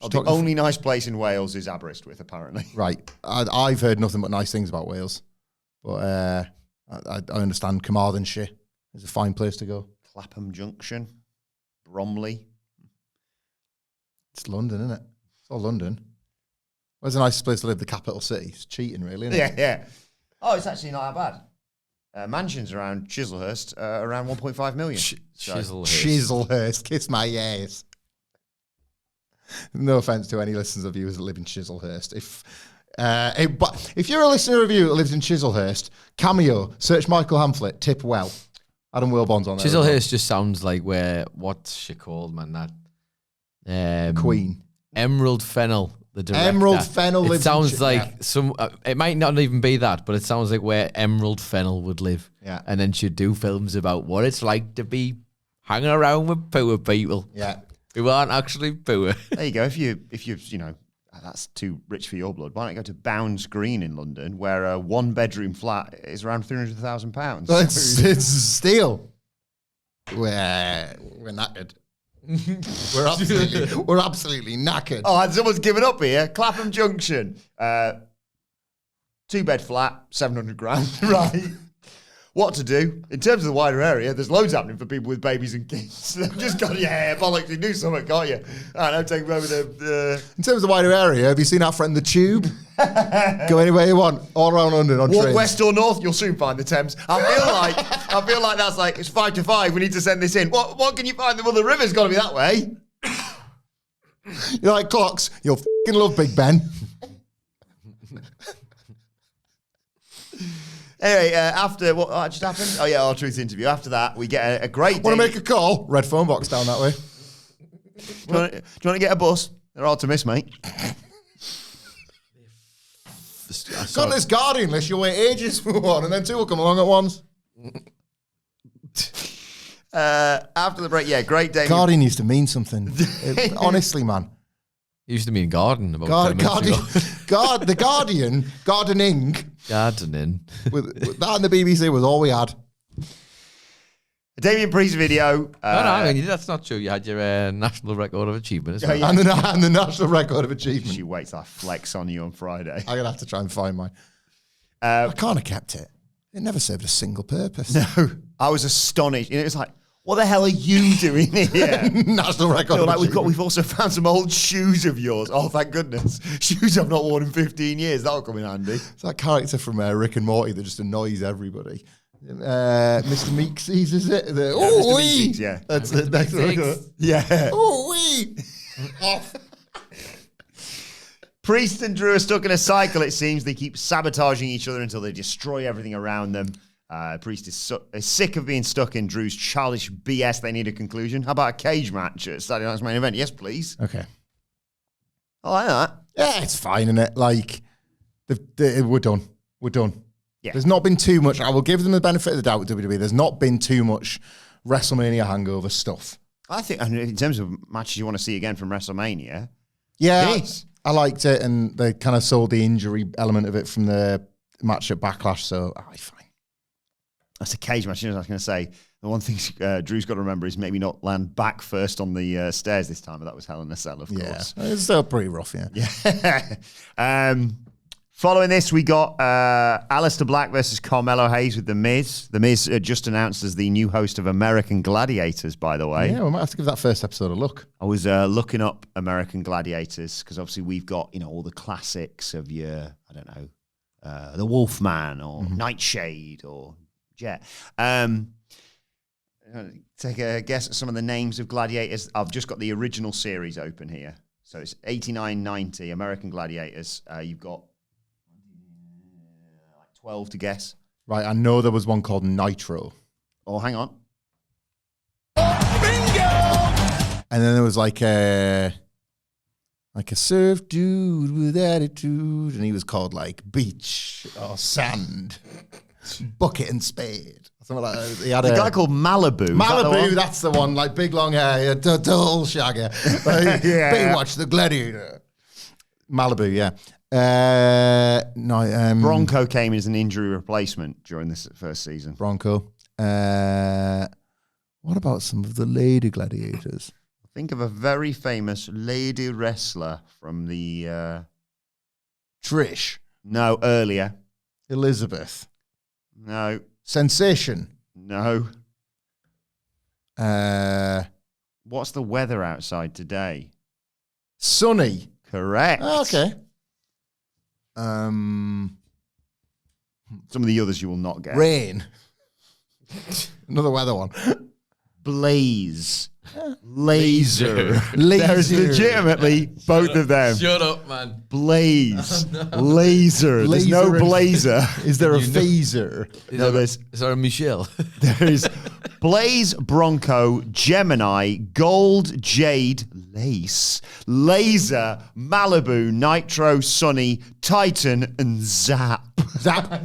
The only nice place in Wales is Aberystwyth, apparently. Right. I've heard nothing but nice things about Wales, but I understand Carmarthenshire is a fine place to go. Clapham Junction. Bromley. It's London, isn't it? It's all London. Where's the nicest place to live? The capital city. It's cheating, really, isn't it? Yeah. Oh, it's actually not that bad. Mansions around Chislehurst, around 1.5 million. Chislehurst. Kiss my ass. No offense to any listeners of viewers that live in Chislehurst. But if you're a listener of you that lives in Chislehurst, Cameo, search Michael Hamflett, tip well. Adam Wilbourn's on there. Chislehurst just sounds like what's she called, man? That Queen. Emerald Fennell, the director. Emerald Fennell It lives sounds in like some. It might not even be that, but it sounds like where Emerald Fennell would live. Yeah. And then she'd do films about what it's like to be hanging around with poor people. Yeah. Who aren't actually poor. There you go. If you that's too rich for your blood, why don't you go to Bounds Green in London, where a one-bedroom flat is around £300,000? Well, it's steal. We're knackered. we're absolutely knackered. Oh, someone's given up here. Clapham Junction. 2-bed flat, 700 grand. Right. What to do? In terms of the wider area, there's loads happening for people with babies and kids. They've just got, bollocks, you do something, can't you? I don't know, take them over the... In terms of the wider area, have you seen our friend the Tube? Go anywhere you want, all around London on Walk trains. west or north, you'll soon find the Thames. I feel like that's like, it's 5 to 5, we need to send this in. What can you find? Well, the river's got to be that way. You like clocks? You'll fucking love Big Ben. Anyway, after what just happened? Oh yeah, our truth interview. After that, we get a great. Want to make a call? Red phone box down that way. Do you want to get a bus? They're hard to miss, mate. Got this Guardian list. You'll wait ages for one, and then two will come along at once. After the break, great day. Guardian used to mean something. Honestly, man. It used to mean garden about 10 minutes ago. The Guardian, gardening. Gardening. With that and the BBC was all we had. A Damian Priest video. That's not true. You had your national record of achievement as well. And the national record of achievement. She waits till I flex on you on Friday. I'm going to have to try and find mine. I can't have kept it. It never served a single purpose. No, I was astonished. It was like, what the hell are you doing here? National record. We've also found some old shoes of yours. Oh, thank goodness. Shoes I've not worn in 15 years. That'll come in handy. It's that character from Rick and Morty that just annoys everybody. Mr. Meeksies, is it? Mr. Meeksies, yeah. That's the next one. Yeah. Ooh-wee. Off. Priest and Drew are stuck in a cycle, it seems. They keep sabotaging each other until they destroy everything around them. Priest is sick of being stuck in Drew's childish BS. They need a conclusion. How about a cage match at Saturday night's main event? Yes, please. Okay. I like that. Yeah, it's fine, isn't it? Like, we're done. We're done. Yeah. There's not been too much. I will give them the benefit of the doubt, WWE. There's not been too much WrestleMania hangover stuff. I think, in terms of matches you want to see again from WrestleMania, yeah, this. I liked it, and they kind of sold the injury element of it from the match at Backlash, so fine. That's a cage match. I was going to say, the one thing Drew's got to remember is maybe not land back first on the stairs this time, but that was Hell in a Cell, of course. It's still pretty rough, yeah. Yeah. Following this, we got Aleister Black versus Carmelo Hayes with The Miz. The Miz just announced as the new host of American Gladiators, by the way. Yeah, we might have to give that first episode a look. I was looking up American Gladiators because obviously we've got, all the classics of your, I don't know, the Wolfman or Nightshade or Jet. Take a guess at some of the names of gladiators. I've just got the original series open here. So it's 89-90 American Gladiators. You've got 12 to guess. Right, I know there was one called Nitro. Oh, hang on. Bingo! And then there was like a surf dude with attitude, and he was called like Beach or Sand, Bucket and Spade. Something like that. He had a guy called Malibu. Malibu, that's the one. Like big long hair, tall shagger. Like, yeah. Baywatch the Gladiator. Malibu, yeah. Bronco came as an injury replacement during this first season. Bronco. What about some of the lady gladiators? Think of a very famous lady wrestler from the... Trish. No, earlier. Elizabeth. No. Sensation. No. What's the weather outside today? Sunny. Correct. Oh, okay. Some of the others you will not get. Rain. Another weather one. Blaze. Laser. Laser. There's legitimately both of them. Shut up, man. Blaze. Laser. There's no blazer. Is there a phaser? Is there a Michelle? There is Blaze, Bronco, Gemini, Gold, Jade, Lace, Laser, Malibu, Nitro, Sunny, Titan, and Zap. Zap.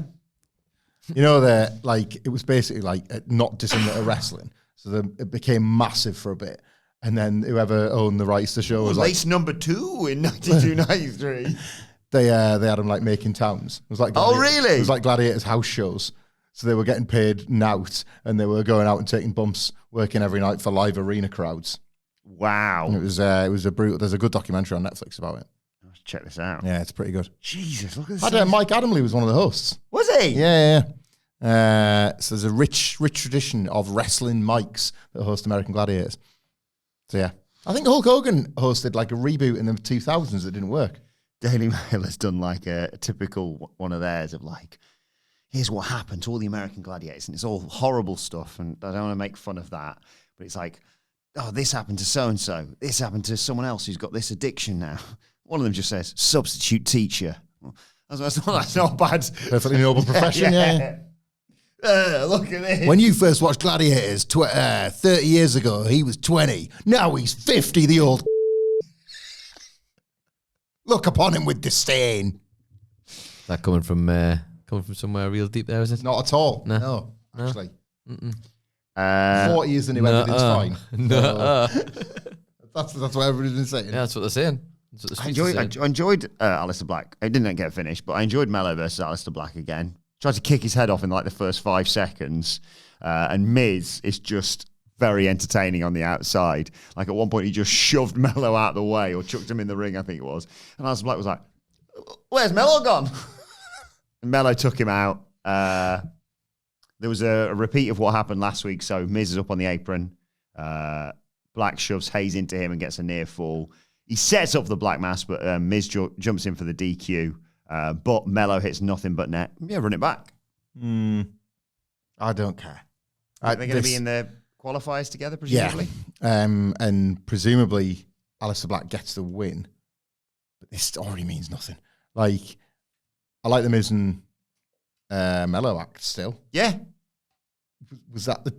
It was basically like not dissimilar to wrestling. So it became massive for a bit. And then whoever owned the rights to the show was Lace number 2 in 92, 93. They had them like making towns. It was like really? It was like Gladiators house shows. So they were getting paid nout, and they were going out and taking bumps, working every night for live arena crowds. Wow. And it was a brutal. There's a good documentary on Netflix about it. Let's check this out. Yeah, it's pretty good. Jesus, look at this. Mike Adamley was one of the hosts. Was he? Yeah. So there's a rich tradition of wrestling mics that host American Gladiators. So yeah, I think Hulk Hogan hosted like a reboot in the 2000s that didn't work. Daily Mail has done like a typical one of theirs of like, here's what happened to all the American Gladiators, and it's all horrible stuff, and I don't want to make fun of that, but it's like, oh, this happened to so-and-so, this happened to someone else who's got this addiction now. One of them just says, substitute teacher. Well, that's not bad. Perfectly noble profession, yeah. Look at this. When you first watched Gladiators 30 years ago, he was 20. Now he's 50, the old... Look upon him with disdain. That coming from somewhere real deep there, is it? Not at all. No actually. 40 is the new everything's fine. No. That's what everybody's been saying. Yeah, that's what they're saying. I enjoyed Aleister Black. It didn't get finished, but I enjoyed Melo versus Aleister Black again. Tried to kick his head off in like the first 5 seconds. And Miz is just very entertaining on the outside. Like at one point, he just shoved Melo out of the way or chucked him in the ring, I think it was. And Aleister Black was like, where's Melo gone? And Melo took him out. There was a repeat of what happened last week. So Miz is up on the apron. Black shoves Hayes into him and gets a near fall. He sets up the Black Mass, but Miz jumps in for the DQ. But Melo hits nothing but net. Yeah, run it back. I don't care. They're going to be in the qualifiers together, presumably? Yeah. And presumably Aleister Black gets the win. But this already means nothing. Like, I like the Miz and Melo act still. Yeah. Was that the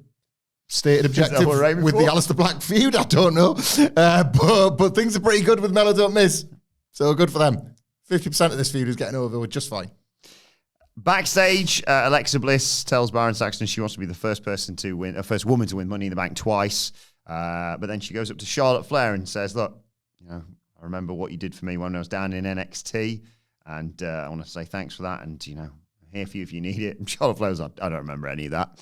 stated objective with for? the Aleister Black feud? I don't know. But things are pretty good with Melo Don't Miss. So good for them. 50% of this feud is getting over just fine. Backstage, Alexa Bliss tells Baron Saxton she wants to be the first person to win, first woman to win Money in the Bank twice. But then she goes up to Charlotte Flair and says, look, I remember what you did for me when I was down in NXT. And I want to say thanks for that. And, I'm here for you if you need it. And Charlotte Flair's like, I don't remember any of that.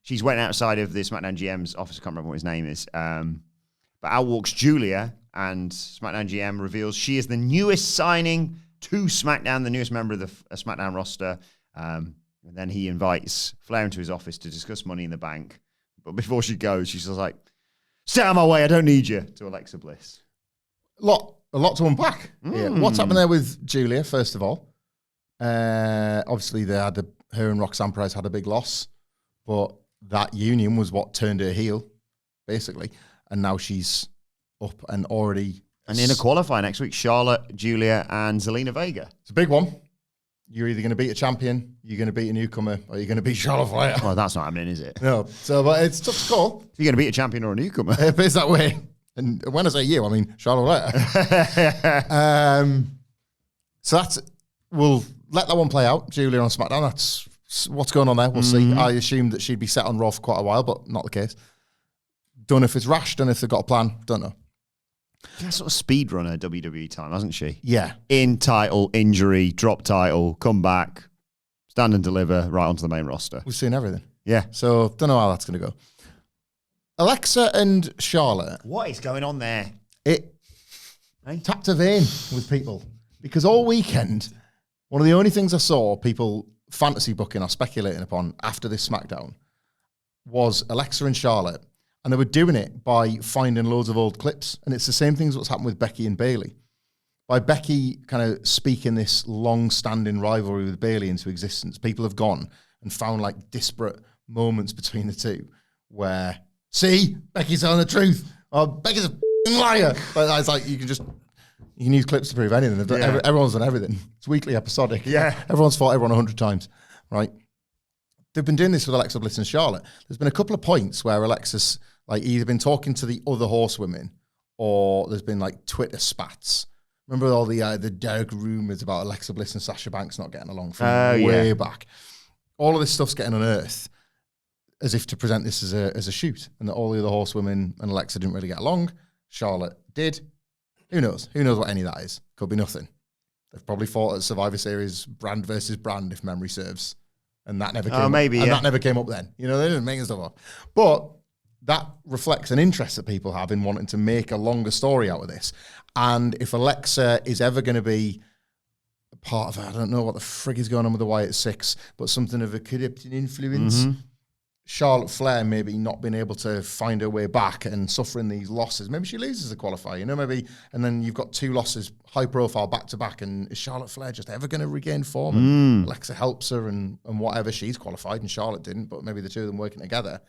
She's waiting outside of the SmackDown GM's office. I can't remember what his name is. But out walks Giulia, and SmackDown GM reveals she is the newest signing to SmackDown, the newest member of the SmackDown roster. And then he invites Flair into his office to discuss Money in the Bank. But before she goes, she's just like, "Stay out of my way, I don't need you," to Alexa Bliss. A lot to unpack. Yeah. What's happened there with Giulia, first of all? Obviously, her and Roxanne Perez had a big loss, but that union was what turned her heel, basically. And now she's up and already... And in a qualifier next week, Charlotte, Giulia, and Zelina Vega. It's a big one. You're either going to beat a champion, you're going to beat a newcomer, or you're going to beat Charlotte Flair. Well, that's not happening, is it? No. So, but it's tough to call. You're going to beat a champion or a newcomer. If it's that way. And when I say you, I mean Charlotte Flair. So we'll let that one play out. Giulia on SmackDown, that's what's going on there. We'll see. I assumed that she'd be set on Raw for quite a while, but not the case. Don't know if it's rash, don't know if they've got a plan, don't know. She's sort of speedrunner WWE time, hasn't she? Yeah. In title, injury, drop title, come back, stand and deliver, right onto the main roster. We've seen everything. Yeah. So don't know how that's going to go. Alexa and Charlotte. What is going on there? It tapped a vein with people because all weekend, one of the only things I saw people fantasy booking or speculating upon after this SmackDown was Alexa and Charlotte. And they were doing it by finding loads of old clips. And it's the same thing as what's happened with Becky and Bayley. By Becky kind of speaking this long-standing rivalry with Bayley into existence, people have gone and found like disparate moments between the two where, see, Becky's telling the truth. Oh, Becky's a liar. But it's like you can use clips to prove anything. Everyone's done everything. It's weekly episodic. Yeah. Everyone's fought everyone 100 times, right? They've been doing this with Alexa Bliss and Charlotte. There's been a couple of points where Alexa's like either been talking to the other horsewomen or there's been like Twitter spats. Remember all the dark rumors about Alexa Bliss and Sasha Banks not getting along from way back? All of this stuff's getting unearthed as if to present this as a shoot, and that all the other horsewomen and Alexa didn't really get along. Charlotte did. Who knows? Who knows what any of that is? Could be nothing. They've probably fought at Survivor Series brand versus brand, if memory serves. And that never came up. And that never came up then. You know, they didn't make stuff up. But that reflects an interest that people have in wanting to make a longer story out of this. And if Alexa is ever going to be a part of, I don't know what the frig is going on with the Wyatt Six, but something of a corrupting influence, Charlotte Flair maybe not being able to find her way back and suffering these losses. Maybe she loses the qualifier, you know, maybe, and then you've got two losses, high profile, back to back, and is Charlotte Flair just ever going to regain form? And Alexa helps her and whatever, she's qualified and Charlotte didn't, but maybe the two of them working together.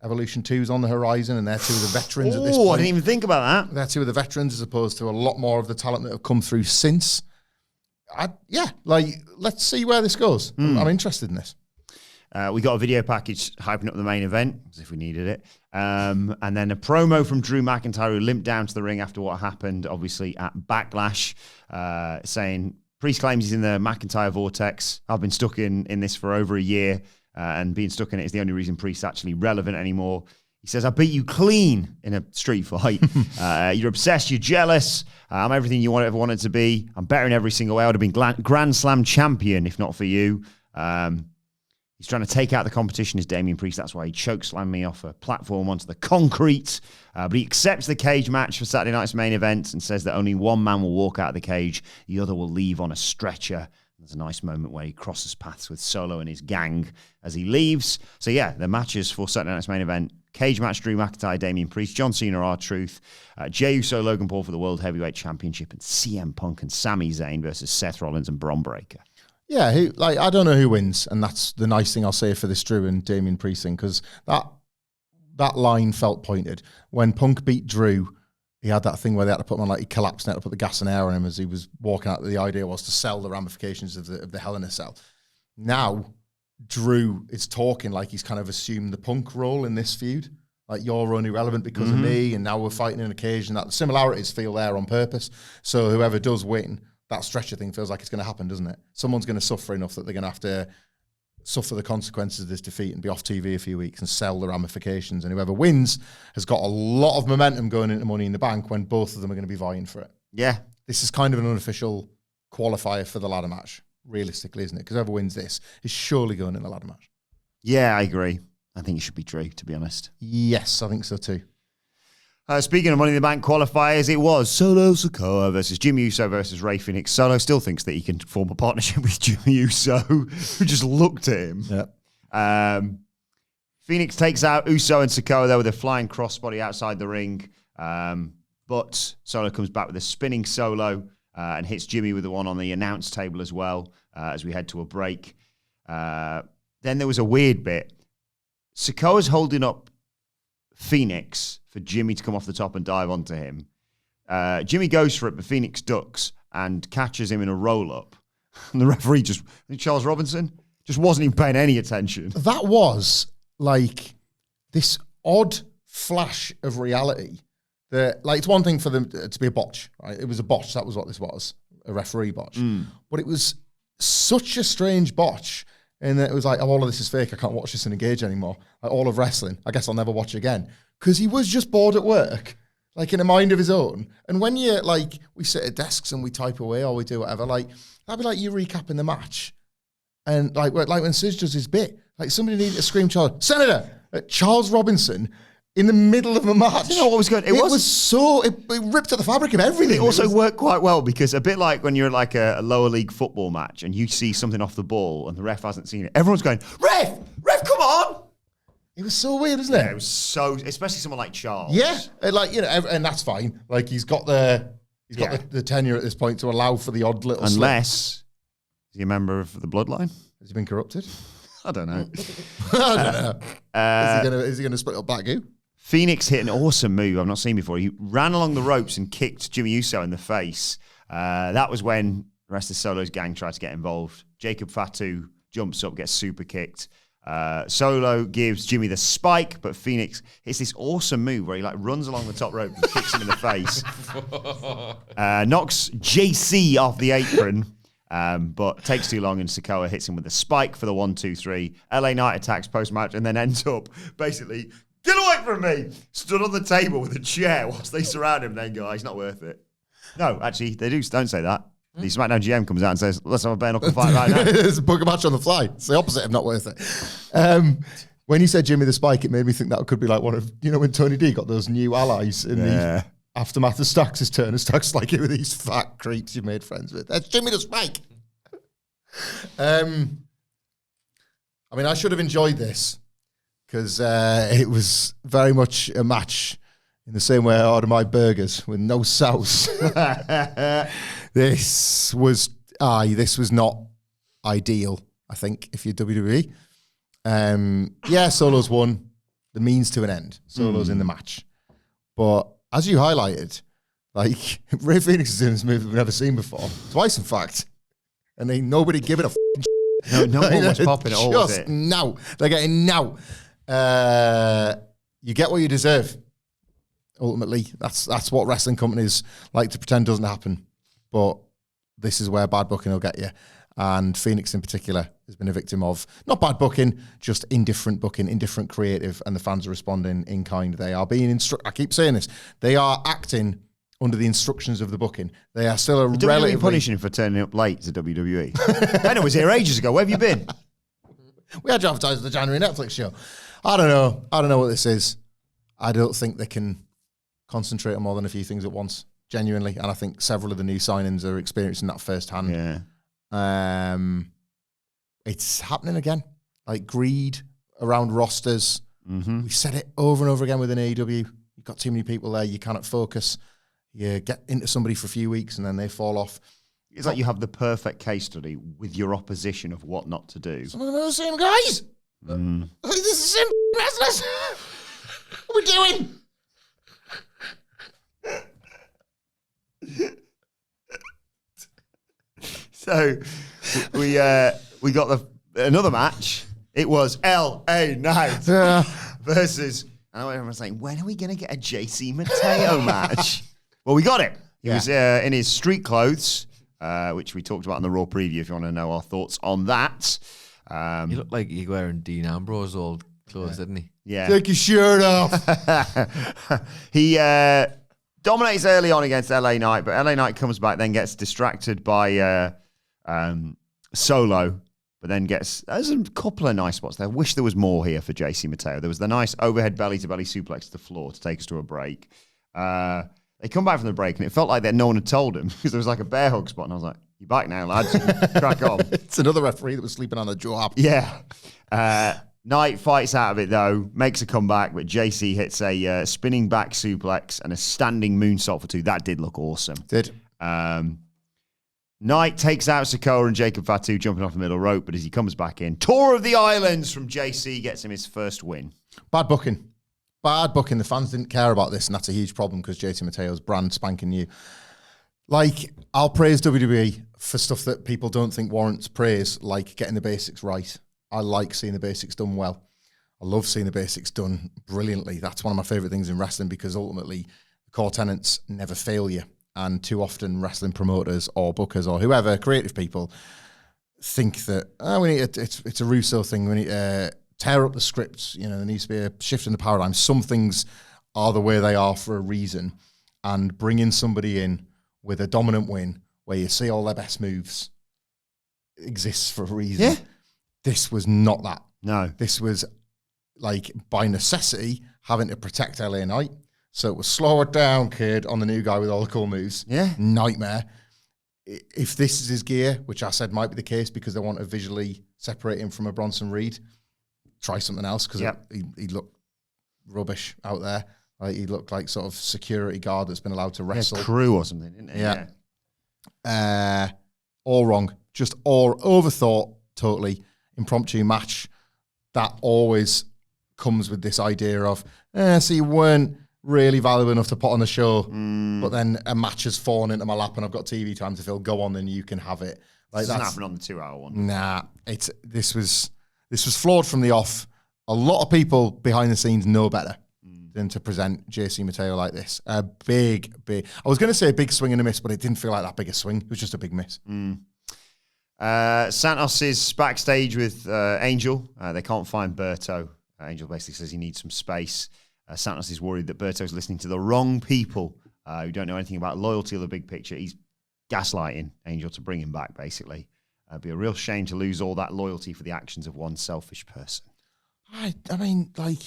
Evolution 2's on the horizon, and they're two of the veterans at this point. Oh, I didn't even think about that. They're two of the veterans as opposed to a lot more of the talent that have come through since. Let's see where this goes. I'm interested in this. We got a video package hyping up the main event, as if we needed it. And then a promo from Drew McIntyre, who limped down to the ring after what happened, obviously, at Backlash, saying, Priest claims he's in the McIntyre vortex. I've been stuck in this for over a year, and being stuck in it is the only reason Priest's actually relevant anymore. He says, I beat you clean in a street fight. You're obsessed, you're jealous. I'm everything you ever wanted to be. I'm better in every single way. I would have been Grand Slam champion if not for you. He's trying to take out the competition as Damian Priest. That's why he chokeslammed me off a platform onto the concrete. But he accepts the cage match for Saturday night's main event and says that only one man will walk out of the cage. The other will leave on a stretcher. There's a nice moment where he crosses paths with Solo and his gang as he leaves. So yeah, the matches for Saturday night's main event. Cage match, Drew McIntyre, Damian Priest, John Cena, R-Truth, Jey Uso, Logan Paul for the World Heavyweight Championship, and CM Punk and Sami Zayn versus Seth Rollins and Bron Breakker. Yeah, I don't know who wins, and that's the nice thing I'll say for this Drew and Damian Priest thing, because that line felt pointed. When Punk beat Drew, he had that thing where they had to put him on, like he collapsed and had to put the gas and air on him as he was walking out. The idea was to sell the ramifications of the Hell in a Cell. Now, Drew is talking like he's kind of assumed the Punk role in this feud. Like, you're only relevant because of me, and now we're fighting in a cage, and that the similarities feel there on purpose. So whoever does win, that stretcher thing feels like it's going to happen, doesn't it? Someone's going to suffer enough that they're going to have to suffer the consequences of this defeat and be off TV a few weeks and sell the ramifications. And whoever wins has got a lot of momentum going into Money in the Bank when both of them are going to be vying for it. Yeah. This is kind of an unofficial qualifier for the ladder match, realistically, isn't it? Because whoever wins this is surely going in the ladder match. Yeah, I agree. I think it should be Drew, to be honest. Yes, I think so too. Speaking of Money in the Bank qualifiers, it was Solo Sikoa versus Jimmy Uso versus Rey Fenix. Solo still thinks that he can form a partnership with Jimmy Uso, who just looked at him. Yeah. Fenix takes out Uso and Sikoa there with a flying crossbody outside the ring. But Solo comes back with a spinning solo and hits Jimmy with the one on the announce table as well as we head to a break. Then there was a weird bit. Sikoa's holding up Fenix for Jimmy to come off the top and dive onto him. Jimmy goes for it, but Fenix ducks and catches him in a roll-up. And the referee Charles Robinson, just wasn't even paying any attention. That was like this odd flash of reality that, like, it's one thing for them to be a botch, right? It was a botch. That was what this was, a referee botch. But it was such a strange botch. And it was like, oh, all of this is fake. I can't watch this and engage anymore. Like, all of wrestling, I guess I'll never watch again. Because he was just bored at work, like in a mind of his own. And when you, like, we sit at desks and we type away or we do whatever, like, that'd be like you recapping the match. And like when Sid does his bit, like somebody needed to scream, Senator, Charles Robinson, in the middle of a match. You know what was good? It ripped at the fabric of everything. It also worked quite well because a bit like when you're at like a lower league football match and you see something off the ball and the ref hasn't seen it, everyone's going, Ref, come on! It was so weird, isn't it? Yeah, it was so, especially someone like Charles. Yeah, like, you know, and that's fine. Like, he's got the tenure at this point to allow for the odd little Unless he's a member of the bloodline. Has he been corrupted? I don't know. I don't know. Is he gonna split up Bagu? Fenix hit an awesome move I've not seen before. He ran along the ropes and kicked Jimmy Uso in the face. That was when the rest of Solo's gang tried to get involved. Jacob Fatu jumps up, gets super kicked. Solo gives Jimmy the spike, but Fenix hits this awesome move where he like runs along the top rope and kicks him in the face. Knocks JC off the apron, but takes too long and Sikoa hits him with a spike for the 1-2-3. LA Knight attacks post-match and then ends up basically, get away from me! Stood on the table with a chair whilst they surround him and then go, oh, he's not worth it. No, actually, don't say that. The SmackDown GM comes out and says, let's have a bare knuckle fight right now. It's a book a match on the fly. It's the opposite of not worth it. When you said Jimmy the Spike, it made me think that could be like one of, you know, when Tony D got those new allies in the aftermath of Stax' turn, and Stax like it with these fat creeps you made friends with. That's Jimmy the Spike. I mean, I should have enjoyed this because it was very much a match in the same way I order my burgers with no sauce. This was not ideal, I think, if you're WWE. Solo's won. The means to an end. Solo's in the match. But as you highlighted, like, Rey Fenix is doing this move that we've never seen before. Twice, in fact. And ain't nobody giving a No one was popping at all, was it? No. They're getting no. You get what you deserve. Ultimately, that's what wrestling companies like to pretend doesn't happen. But this is where bad booking will get you. And Fenix in particular has been a victim of not bad booking, just indifferent booking, indifferent creative, and the fans are responding in kind. They are being I keep saying this. They are acting under the instructions of the booking. They are still a relatively... WWE punishing him for turning up late to WWE. Ben was here ages ago. Where have you been? We had you advertised the January Netflix show. I don't know what this is. I don't think they can concentrate on more than a few things at once, genuinely. And I think several of the new signings are experiencing that firsthand. Yeah. It's happening again. Like greed around rosters. Mm-hmm. We said it over and over again with an AEW. You've got too many people there. You cannot focus. You get into somebody for a few weeks and then they fall off. It's like you have the perfect case study with your opposition of what not to do. Some of them are the same guys. This is the same wrestlers. What are we doing? So we got another match. It was LA Knight versus. I know everyone's saying, when are we going to get a JC Mateo match? Well, we got it. He was in his street clothes, which we talked about in the Raw preview. If you want to know our thoughts on that, he looked like he wearing Dean Ambrose's old clothes, didn't he? Yeah. Take your shirt off. He dominates early on against LA Knight, but LA Knight comes back, then gets distracted by Solo, but then there's a couple of nice spots there. I wish there was more here for JC Mateo. There was the nice overhead belly-to-belly suplex to the floor to take us to a break. They come back from the break, and it felt like that no one had told him because there was like a bear hug spot, and I was like, "You're back now, lads. Crack on." It's another referee that was sleeping on the job. Yeah. Knight fights out of it, though, makes a comeback, but JC hits a spinning back suplex and a standing moonsault for 2. That did look awesome. Did. Knight takes out Sikoa and Jacob Fatu jumping off the middle rope, but as he comes back in, Tour of the Islands from JC gets him his first win. Bad booking. Bad booking. The fans didn't care about this, and that's a huge problem because JT Mateo's brand spanking new. Like, I'll praise WWE for stuff that people don't think warrants praise, like getting the basics right. I like seeing the basics done well. I love seeing the basics done brilliantly. That's one of my favorite things in wrestling because ultimately the core tenets never fail you. And too often wrestling promoters or bookers or whoever, creative people, think that, we need it's a Russo thing. We need to tear up the scripts. You know, there needs to be a shift in the paradigm. Some things are the way they are for a reason. And bringing somebody in with a dominant win where you see all their best moves exists for a reason. Yeah. This was not that. No. This was like by necessity having to protect LA Knight. So it was slow it down, kid, on the new guy with all the cool moves. Yeah. Nightmare. If this is his gear, which I said might be the case because they want to visually separate him from a Bronson Reed, try something else because he looked rubbish out there. Like he looked like sort of security guard that's been allowed to wrestle. Crew or something, didn't it? Yeah. All wrong. Just all overthought, totally. Impromptu match. That always comes with this idea of, so you weren't really valuable enough to put on the show, but then a match has fallen into my lap and I've got TV time to fill. Go on, then you can have it. Like Doesn't happen on the 2-hour one. Nah, this was flawed from the off. A lot of people behind the scenes know better than to present JC Mateo like this. A big. I was going to say a big swing and a miss, but it didn't feel like that big a swing. It was just a big miss. Santos is backstage with Angel. They can't find Berto. Angel basically says he needs some space. Santos is worried that Berto's listening to the wrong people who don't know anything about loyalty or the big picture. He's gaslighting Angel to bring him back, basically. It'd be a real shame to lose all that loyalty for the actions of one selfish person. I mean, like,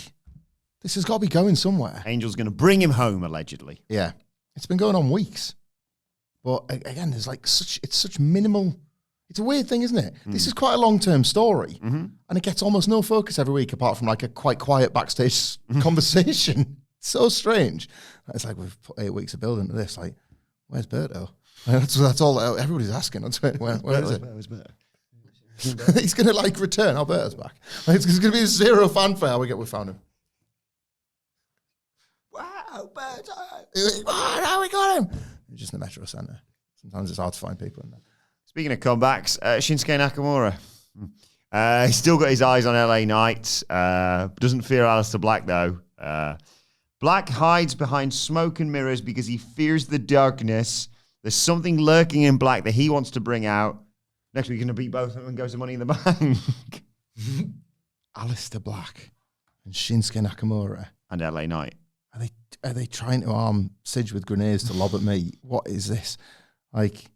this has got to be going somewhere. Angel's going to bring him home, allegedly. Yeah. It's been going on weeks. But again, there's like such minimal. It's a weird thing, isn't it? This is quite a long-term story. And it gets almost no focus every week apart from like a quite quiet backstage conversation. So strange. It's like we've put 8 weeks of building to this. Like, where's Berto? That's all everybody's asking. Where is it? Where's Berto? He's going to like return. Alberto's back. Like, it's going to be zero fanfare. We found him. Wow, Berto. How we got him? He's just in the Metro Centre. Sometimes it's hard to find people in there. Speaking of comebacks, Shinsuke Nakamura. He's still got his eyes on LA Knight. Doesn't fear Aleister Black, though. Black hides behind smoke and mirrors because he fears the darkness. There's something lurking in Black that he wants to bring out. Next week, he's going to beat both of them and go to Money in the Bank. Aleister Black and Shinsuke Nakamura. And LA Knight. Are they trying to arm Sidge with grenades to lob at me? What is this? Like,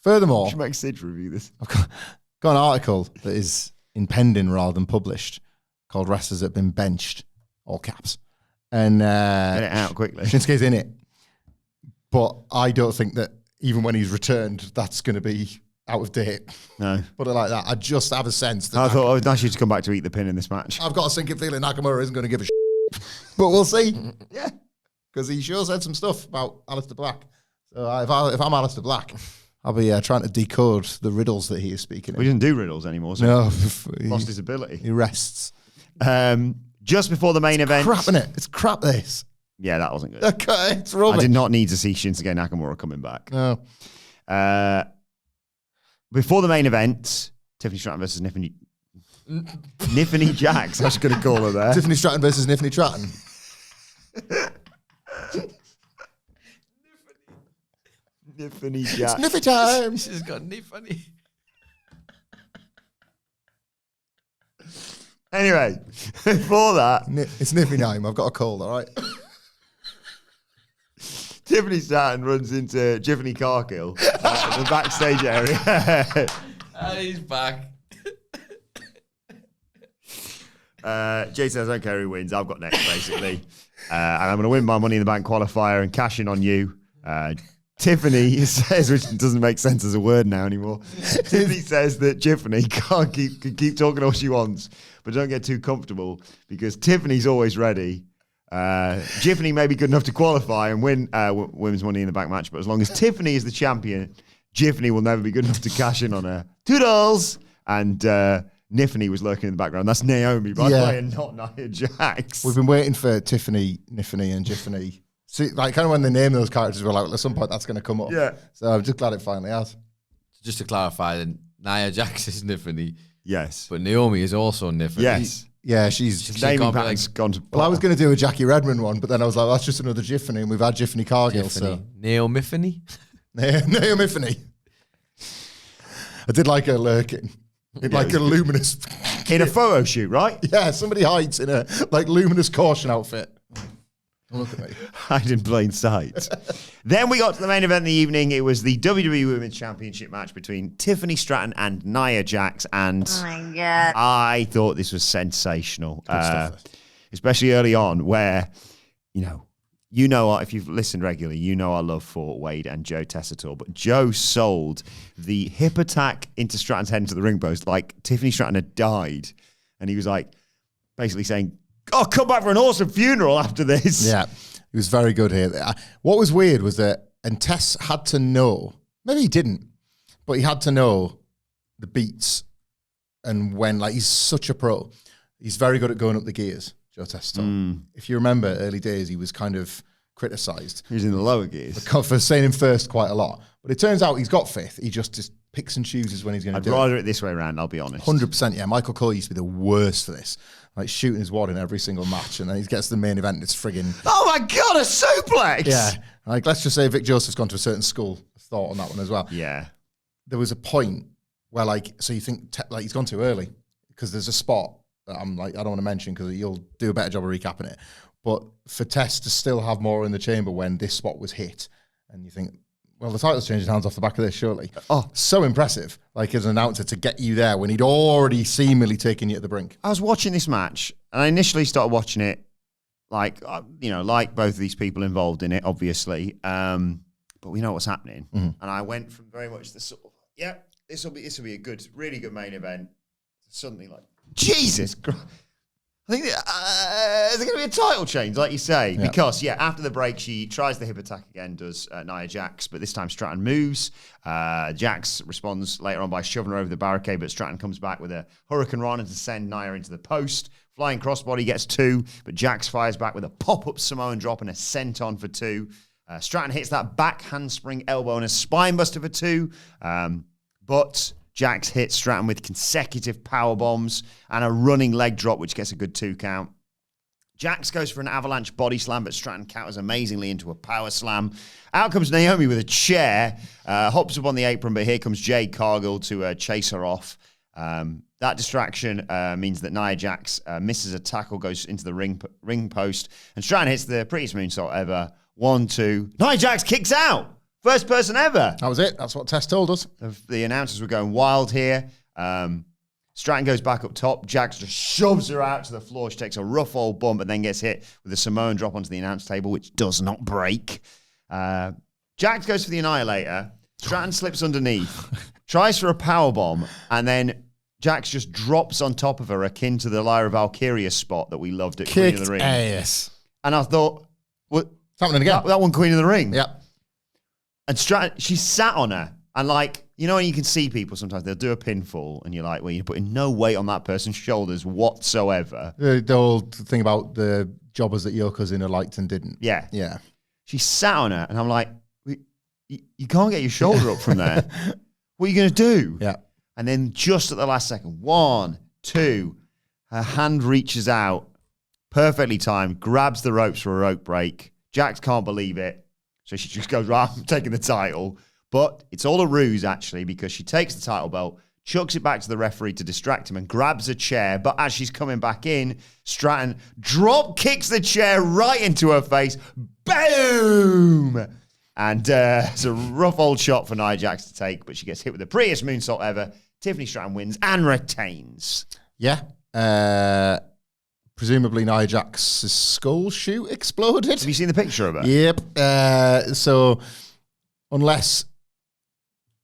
furthermore, You should make Sid review this. I've got an article that is impending rather than published called Wrestlers That Have Been Benched, all caps. And Get it out quickly. Shinsuke's in it. But I don't think that even when he's returned, that's going to be out of date. No. Put it like that. I just have a sense that I thought it was nice you to come back to eat the pin in this match. I've got a sinking feeling Nakamura isn't going to give a shit. But we'll see. Yeah. Because he sure said some stuff about Aleister Black. So if I'm Aleister Black, I'll be trying to decode the riddles that he is speaking in. We didn't do riddles anymore, so No. he lost his ability. He rests. Just before the main event. Crap, innit? It's crap, this. Yeah, that wasn't good. Okay, it's rubbish. I did not need to see Shinsuke Nakamura coming back. No. Before the main event, Tiffany Stratton versus Tiffany Jax. I was going to call her there. Tiffany Stratton versus Tiffany Stratton. Tiffany Jax. Sniffy time. She's got funny. Anyway, before that, It's Niffy time. I've got a cold, all right? Tiffany Stratton runs into Tiffany Cargill in the backstage area. And he's back. Jay says, I don't care who wins. I've got next, basically. And I'm going to win my Money in the Bank qualifier and cash in on you. Tiffany says, which doesn't make sense as a word now anymore. Tiffany says that Tiffany can keep talking all she wants, but don't get too comfortable because Tiffany's always ready. Tiffany may be good enough to qualify and win women's Money in the Bank match, but as long as Tiffany is the champion, Tiffany will never be good enough to cash in on her. Toodles! And Niffany was lurking in the background. That's Naomi, by the way, and not Nia Jax. We've been waiting for Tiffany, Niffany, and Tiffany. See, like kind of when they name those characters, we're like, at some point that's going to come up. Yeah. So I'm just glad it finally has. Just to clarify, then Nia Jax is Niffany. Yes. But Naomi is also Niffany. Yes. Yeah, she's Naming pattern's gone to... Well, I was going to do a Jackie Redmond one, but then I was like, that's just another Tiffany, and we've had Tiffany Cargill. Tiffany. Naomi. Naomi. I did like her lurking. Like a luminous... In a photo shoot, right? Yeah, somebody hides in a like luminous caution outfit. Don't look at me. Hide in plain sight. Then we got to the main event of the evening. It was the WWE Women's Championship match between Tiffany Stratton and Nia Jax. And Oh my God. I thought this was sensational. stuff. Especially early on where, you know, if you've listened regularly, you know our love for Wade and Joe Tessitore. But Joe sold the hip attack into Stratton's head into the ring post like Tiffany Stratton had died. And he was like, basically saying, oh, come back for an awesome funeral after this. Yeah, he was very good here. What was weird was that, and Tess had to know, maybe he didn't, but he had to know the beats and when, like, he's such a pro. He's very good at going up the gears, Joe Tessitore. If you remember early days, he was kind of criticised. He was in the lower gears. For saying him first quite a lot. But it turns out he's got fifth. He just picks and chooses when he's going to do it. I'd rather it this way around, I'll be honest. 100%, yeah. Michael Cole used to be the worst for this. Like shooting his wad in every single match, and then he gets to the main event and it's frigging... Oh my God, a suplex! Yeah. Like, let's just say Vic Joseph's gone to a certain school. Thought on that one as well. Yeah. There was a point where, like, so you think, like, he's gone too early because there's a spot that I'm like, I don't want to mention because you'll do a better job of recapping it. But for Tess to still have more in the chamber when this spot was hit, and you think, well, the title's changing hands off the back of this, surely. Oh, so impressive, like, as an announcer, to get you there when he'd already seemingly taken you at the brink. I was watching this match, and I initially started watching it like, like both of these people involved in it, obviously. But we know what's happening. And I went from very much the sort of, this will be a good, really good main event. Suddenly, like, Jesus Christ. I think there's going to be a title change, like you say, because, after the break, she tries the hip attack again, does Nia Jax, but this time Stratton moves. Jax responds later on by shoving her over the barricade, but Stratton comes back with a Hurricane Rana to send Nia into the post. Flying crossbody gets 2, but Jax fires back with a pop-up Samoan drop and a senton for 2. Stratton hits that back handspring elbow and a spinebuster for 2, but... Jax hits Stratton with consecutive power bombs and a running leg drop, which gets a good 2 count. Jax goes for an avalanche body slam, but Stratton counters amazingly into a power slam. Out comes Naomi with a chair, hops up on the apron, but here comes Jade Cargill to chase her off. That distraction means that Nia Jax misses a tackle, goes into the ring post, and Stratton hits the prettiest moonsault ever. 1, 2. Nia Jax kicks out. First person ever. That was it. That's what Tess told us. The announcers were going wild here. Stratton goes back up top. Jax just shoves her out to the floor. She takes a rough old bump and then gets hit with a Samoan drop onto the announce table, which does not break. Jax goes for the Annihilator. Stratton slips underneath, tries for a powerbomb, and then Jax just drops on top of her, akin to the Lyra Valkyria spot that we loved at Queen of the Ring. Ass. And I thought, what? It's happening again. That one Queen of the Ring. Yeah. And Stratton, she sat on her. And like, when you can see people sometimes, they'll do a pinfall and you're like, well, you're putting no weight on that person's shoulders whatsoever. The old thing about the jobbers that Yokozuna liked and didn't. Yeah. Yeah. She sat on her and I'm like, you can't get your shoulder up from there. What are you going to do? Yeah. And then just at the last second, 1, 2, her hand reaches out, perfectly timed, grabs the ropes for a rope break. Jax can't believe it. So she just goes, right, I'm taking the title. But it's all a ruse, actually, because she takes the title belt, chucks it back to the referee to distract him, and grabs a chair. But as she's coming back in, Stratton drop kicks the chair right into her face. Boom! And it's a rough old shot for Nia Jax to take, but she gets hit with the prettiest moonsault ever. Tiffany Stratton wins and retains. Yeah. presumably Nia Jax's skull shoot exploded. Have you seen the picture of it? Yep. So unless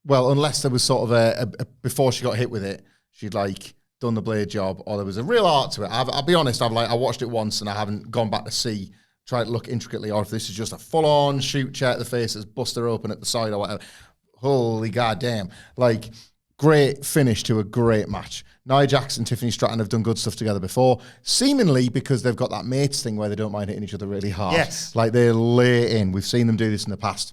there was sort of a before she got hit with it, she'd like done the blade job, or there was a real art to it. I'll be honest, I watched it once and I haven't gone back to try to look intricately, or if this is just a full-on shoot chair at the face that's bust her open at the side or whatever. Holy goddamn. Like, great finish to a great match. Nia Jax and Tiffany Stratton have done good stuff together before, seemingly because they've got that mates thing where they don't mind hitting each other really hard. Yes. Like, they lay in. We've seen them do this in the past.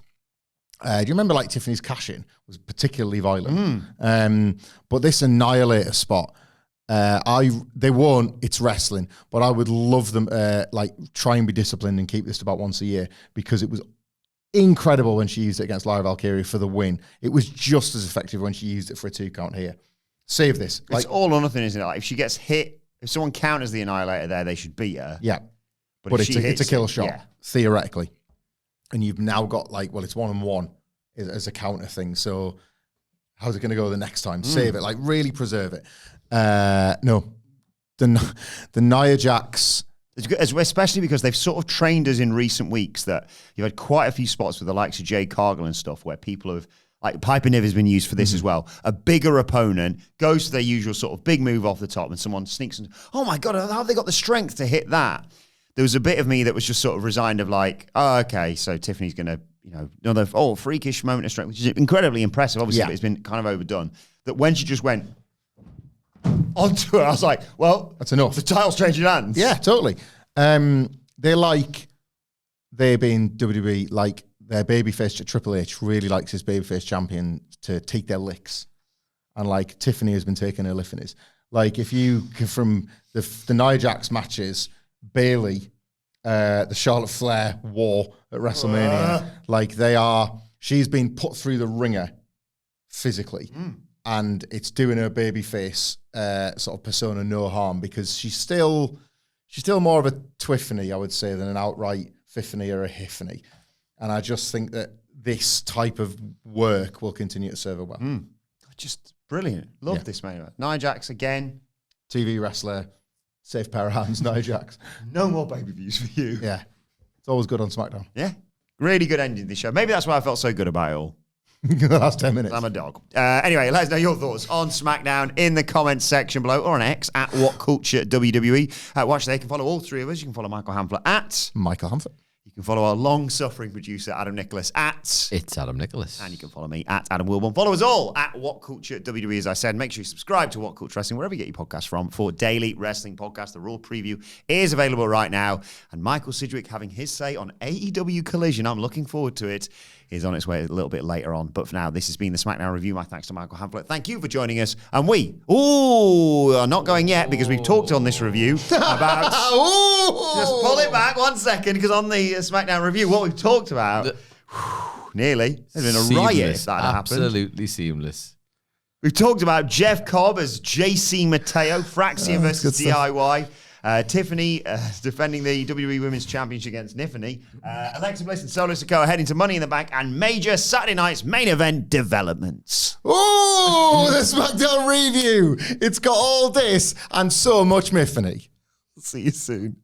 Do you remember, like, Tiffany's cash-in was particularly violent? But this Annihilator spot, they won't, it's wrestling, but I would love them, try and be disciplined and keep this to about once a year, because it was incredible when she used it against Lyra Valkyria for the win. It was just as effective when she used it for a 2 count here. Save this. It's all or nothing, isn't it? Like, if she gets hit, if someone counters the Annihilator there, they should beat her. Yeah. But But it's a kill shot, yeah. theoretically. And you've now got it's 1-on-1 as a counter thing. So how's it going to go the next time? Save it. Like, really preserve it. No. The Nia Jax... Especially because they've sort of trained us in recent weeks that you've had quite a few spots with the likes of Jade Cargill and stuff where people have, like Piper Niv has been used for this as well. A bigger opponent goes to their usual sort of big move off the top and someone sneaks and, oh my God, how have they got the strength to hit that? There was a bit of me that was just sort of resigned of like, oh, okay, so Tiffany's going to, another, freakish moment of strength, which is incredibly impressive, obviously, but it's been kind of overdone. That when she just went onto her, I was like, well, that's enough. The title's changing hands. Yeah, totally. They've been WWE, like their babyface Triple H really likes his babyface champion to take their licks. And like Tiffany has been taking her liftings. Like if you, from the Nia Jax matches, Bayley, the Charlotte Flair war at WrestleMania, she's been put through the ringer physically. And it's doing her babyface sort of persona no harm, because she's still more of a Twiffany, I would say, than an outright Fiffany or a Hiffany. And I just think that this type of work will continue to serve her well. Just brilliant. Love this main event. Nia Jax again. TV wrestler, safe pair of hands, Nia Jax. No more pay-per-views for you. Yeah. It's always good on SmackDown. Yeah. Really good ending to the show. Maybe that's why I felt so good about it all. The last 10 minutes. I'm a dog. Anyway, let us know your thoughts on SmackDown in the comments section below, or on X at WhatCulture WWE. Watch there. You can follow all three of us. You can follow Michael Hamflett at Michael Hamflett. You can follow our long-suffering producer, Adam Nicholas, at... It's Adam Nicholas. And you can follow me at Adam Wilbourn. Follow us all at WhatCulture WWE, as I said. Make sure you subscribe to What Culture Wrestling, wherever you get your podcasts from, for daily wrestling podcasts. The Raw preview is available right now. And Michael Sidgwick having his say on AEW Collision. I'm looking forward to it. Is on its way a little bit later on. But for now, this has been the SmackDown review. My thanks to Michael Hamflett. Thank you for joining us. And we are not going yet, because we've talked on this review about... Just pull it back 1 second, because on the SmackDown review, what we've talked about... nearly. There's been a riot if that had happened. Absolutely seamless. We've talked about Jeff Cobb as JC Mateo, Fraxiom versus DIY. Tiffany defending the WWE Women's Championship against Tiffany. Alexa Bliss and Solo Sikoa heading to Money in the Bank, and major Saturday night's main event developments. Oh, the SmackDown review. It's got all this and so much Tiffany. See you soon.